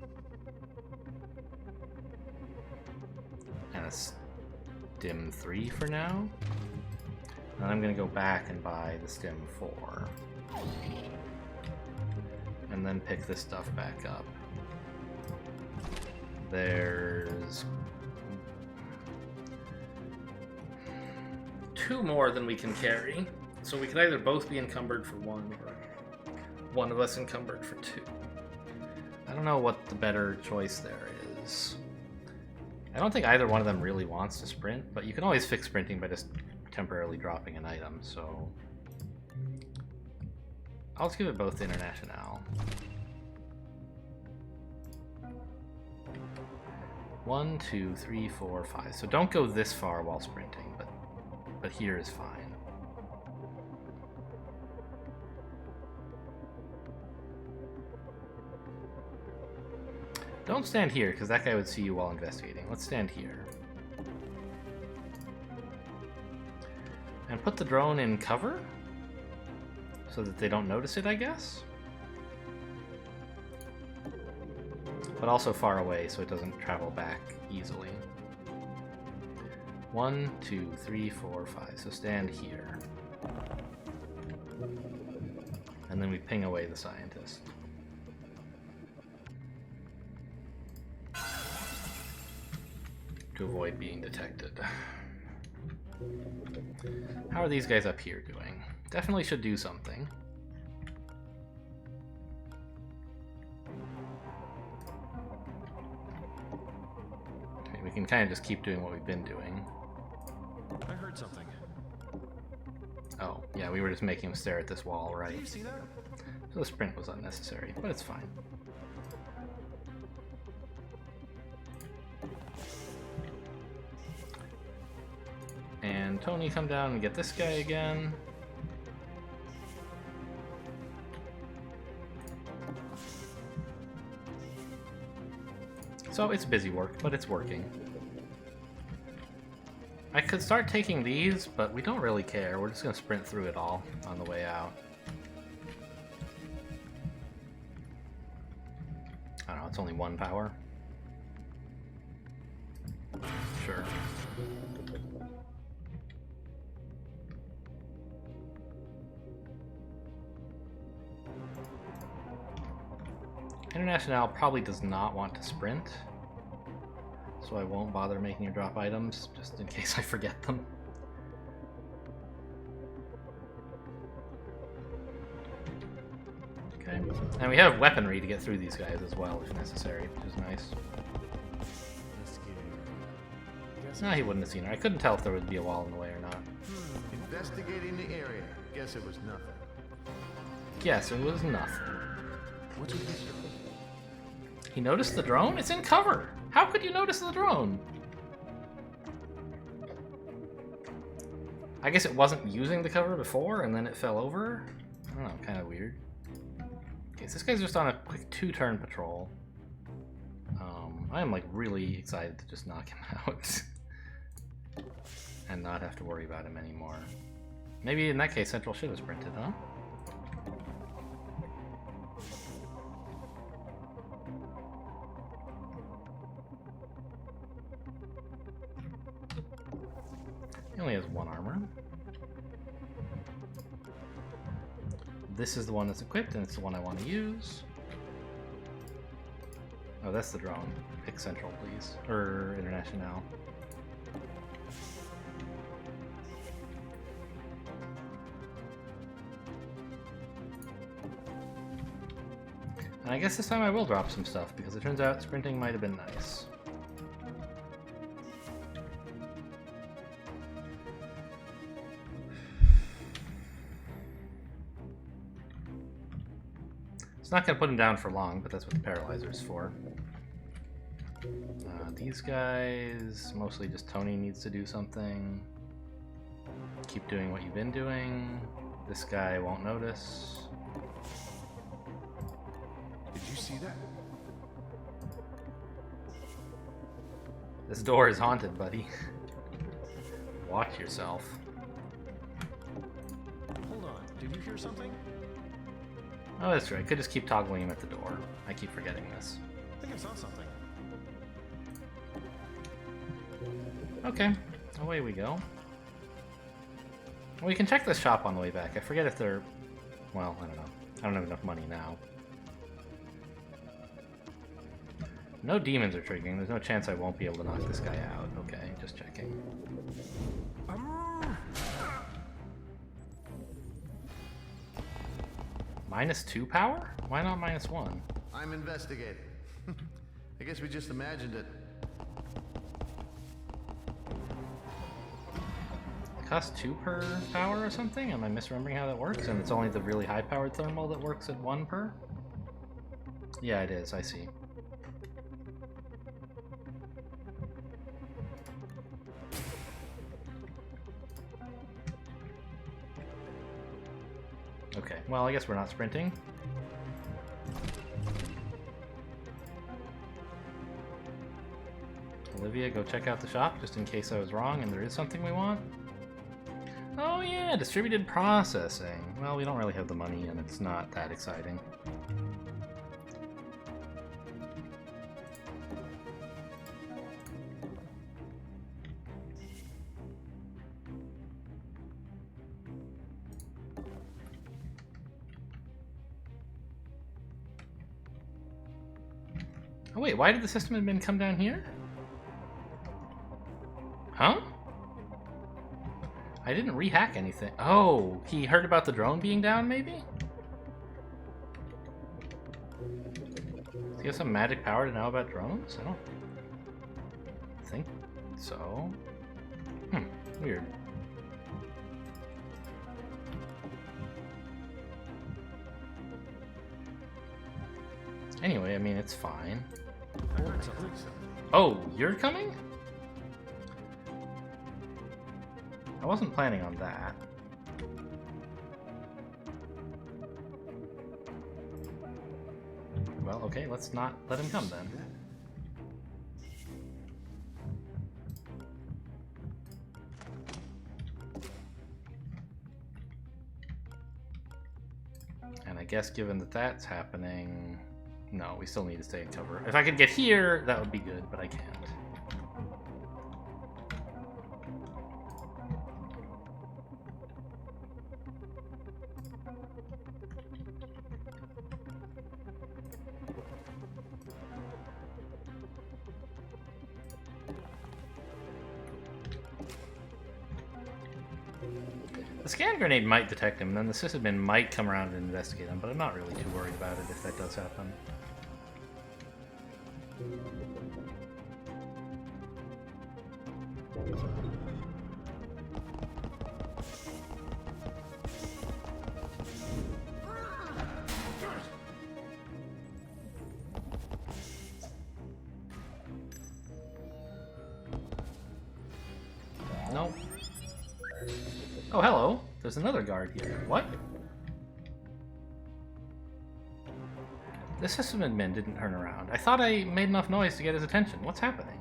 And a stim 3 for now. And I'm gonna go back and buy the stim 4. And then pick this stuff back up. There's 2 more than we can carry. So we could either both be encumbered for 1 or one of us encumbered for 2. I don't know what the better choice there is. I don't think either one of them really wants to sprint, but you can always fix sprinting by just temporarily dropping an item, so I'll just give it both to International. 1, 2, 3, 4, 5. So don't go this far while sprinting, but here is fine. Don't stand here, because that guy would see you while investigating. Let's stand here. And put the drone in cover? So that they don't notice it, I guess? But also far away, so it doesn't travel back easily. 1, 2, 3, 4, 5. So stand here. And then we ping away the scientist. To avoid being detected. How are these guys up here doing? Definitely should do something. Okay, we can kind of just keep doing what we've been doing. I heard something. Oh, yeah, we were just making him stare at this wall, Did you right? see that? So the sprint was unnecessary, but it's fine. And Tony, come down and get this guy again. So it's busy work, but it's working. I could start taking these, but we don't really care. We're just going to sprint through it all on the way out. I don't know, it's only 1 power. Sure. International probably does not want to sprint, so I won't bother making her drop items, just in case I forget them. Okay, and we have weaponry to get through these guys as well, if necessary, which is nice. No, he wouldn't have seen her. I couldn't tell if there would be a wall in the way or not. Investigating the area. Guess it was nothing. Yes, it was nothing. What's with this? He noticed the drone? It's in cover! How could you notice the drone? I guess it wasn't using the cover before and then it fell over? I don't know, kind of weird. Okay, so this guy's just on a quick 2-turn patrol. I am like really excited to just knock him out. And not have to worry about him anymore. Maybe in that case Central should have sprinted, huh? He only has 1 armor. This is the one that's equipped, and it's the one I want to use. Oh, that's the drone. Pick Central, please. Or International. And I guess this time I will drop some stuff, because it turns out sprinting might have been nice. It's not going to put him down for long, but that's what the paralyzer is for. These guys, mostly just Tony needs to do something. Keep doing what you've been doing. This guy won't notice. Did you see that? This door is haunted, buddy. Watch yourself. Hold on. Did you hear something? Oh, that's true. I could just keep toggling him at the door. I keep forgetting this. I think I saw something. Okay, away we go. We can check this shop on the way back. I forget if they're... Well, I don't know. I don't have enough money now. No demons are triggering. There's no chance I won't be able to knock this guy out. Okay, just checking. -2 power? Why not -1? I'm investigating. I guess we just imagined it. It costs 2 per power or something? Am I misremembering how that works? And it's only the really high-powered thermal that works at 1 per? Yeah, it is. I see. Okay, well, I guess we're not sprinting. Olivia, go check out the shop, just in case I was wrong and there is something we want. Oh yeah, distributed processing. Well, we don't really have the money and it's not that exciting. Oh wait, why did the system admin come down here? Huh? I didn't rehack anything. Oh, he heard about the drone being down, maybe? Does he have some magic power to know about drones? I don't think so. Weird. Anyway, I mean, it's fine. Oh, you're coming? I wasn't planning on that. Well, okay, let's not let him come then. And I guess given that that's happening... No, we still need to stay in cover. If I could get here, that would be good, but I can't. The scan grenade might detect him, and then the sysadmin might come around and investigate him, but I'm not really too worried about it if that does happen. Nope. Oh, hello. There's another guard here. What? This system admin didn't turn around. I thought I made enough noise to get his attention. What's happening?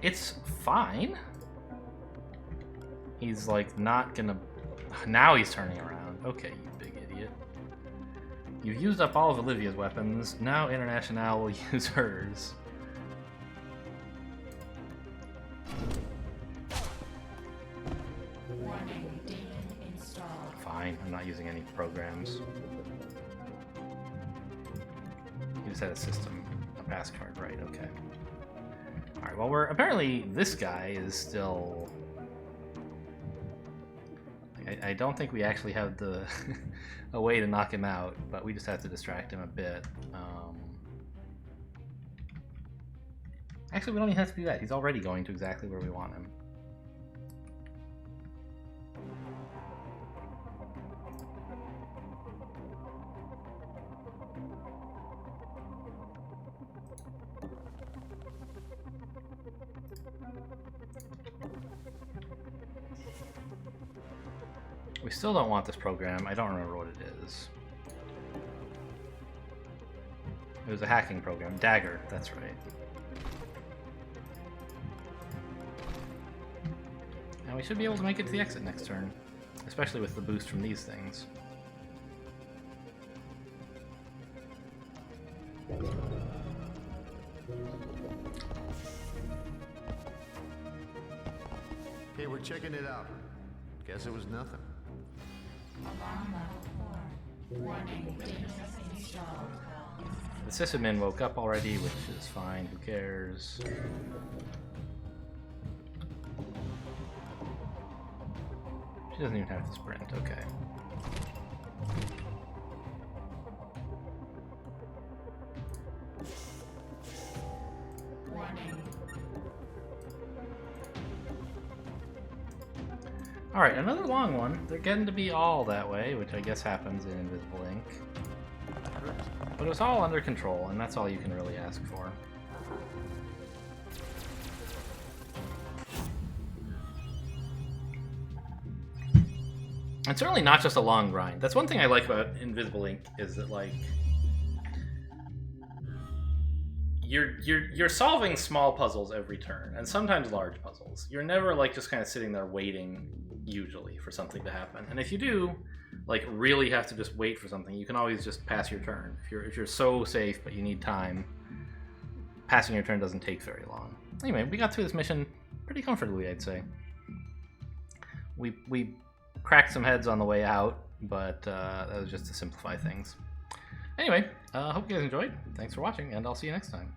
It's fine. He's like not gonna... Now he's turning around. Okay, you big idiot. You've used up all of Olivia's weapons. Now International will use hers. Warning, demon installed. Fine, I'm not using any programs. You just had a system, a pass card, right? Okay. Alright, well, we're apparently this guy is still... I don't think we actually have the a way to knock him out, but we just have to distract him a bit. Actually, we don't even have to do that. He's already going to exactly where we want him. We still don't want this program. I don't remember what it is. It was a hacking program. Dagger, that's right. And we should be able to make it to the exit next turn. Especially with the boost from these things. Okay, we're checking it out. Guess it was nothing. Alarm level 4. Warning, demon installed. The sysadmin woke up already, which is fine. Who cares? She doesn't even have to sprint. Okay. Warning. Alright, another long one. They're getting to be all that way, which I guess happens in Invisible Ink. But it was all under control, and that's all you can really ask for. It's certainly not just a long grind. That's one thing I like about Invisible Ink, is that, like, you're solving small puzzles every turn, and sometimes large puzzles. You're never, like, just kind of sitting there waiting, usually, for something to happen. And if you do, like, really have to just wait for something, you can always just pass your turn. If you're so safe but you need time, passing your turn doesn't take very long. Anyway, we got through this mission pretty comfortably, I'd say. We cracked some heads on the way out, but that was just to simplify things. Anyway, hope you guys enjoyed. Thanks for watching, and I'll see you next time.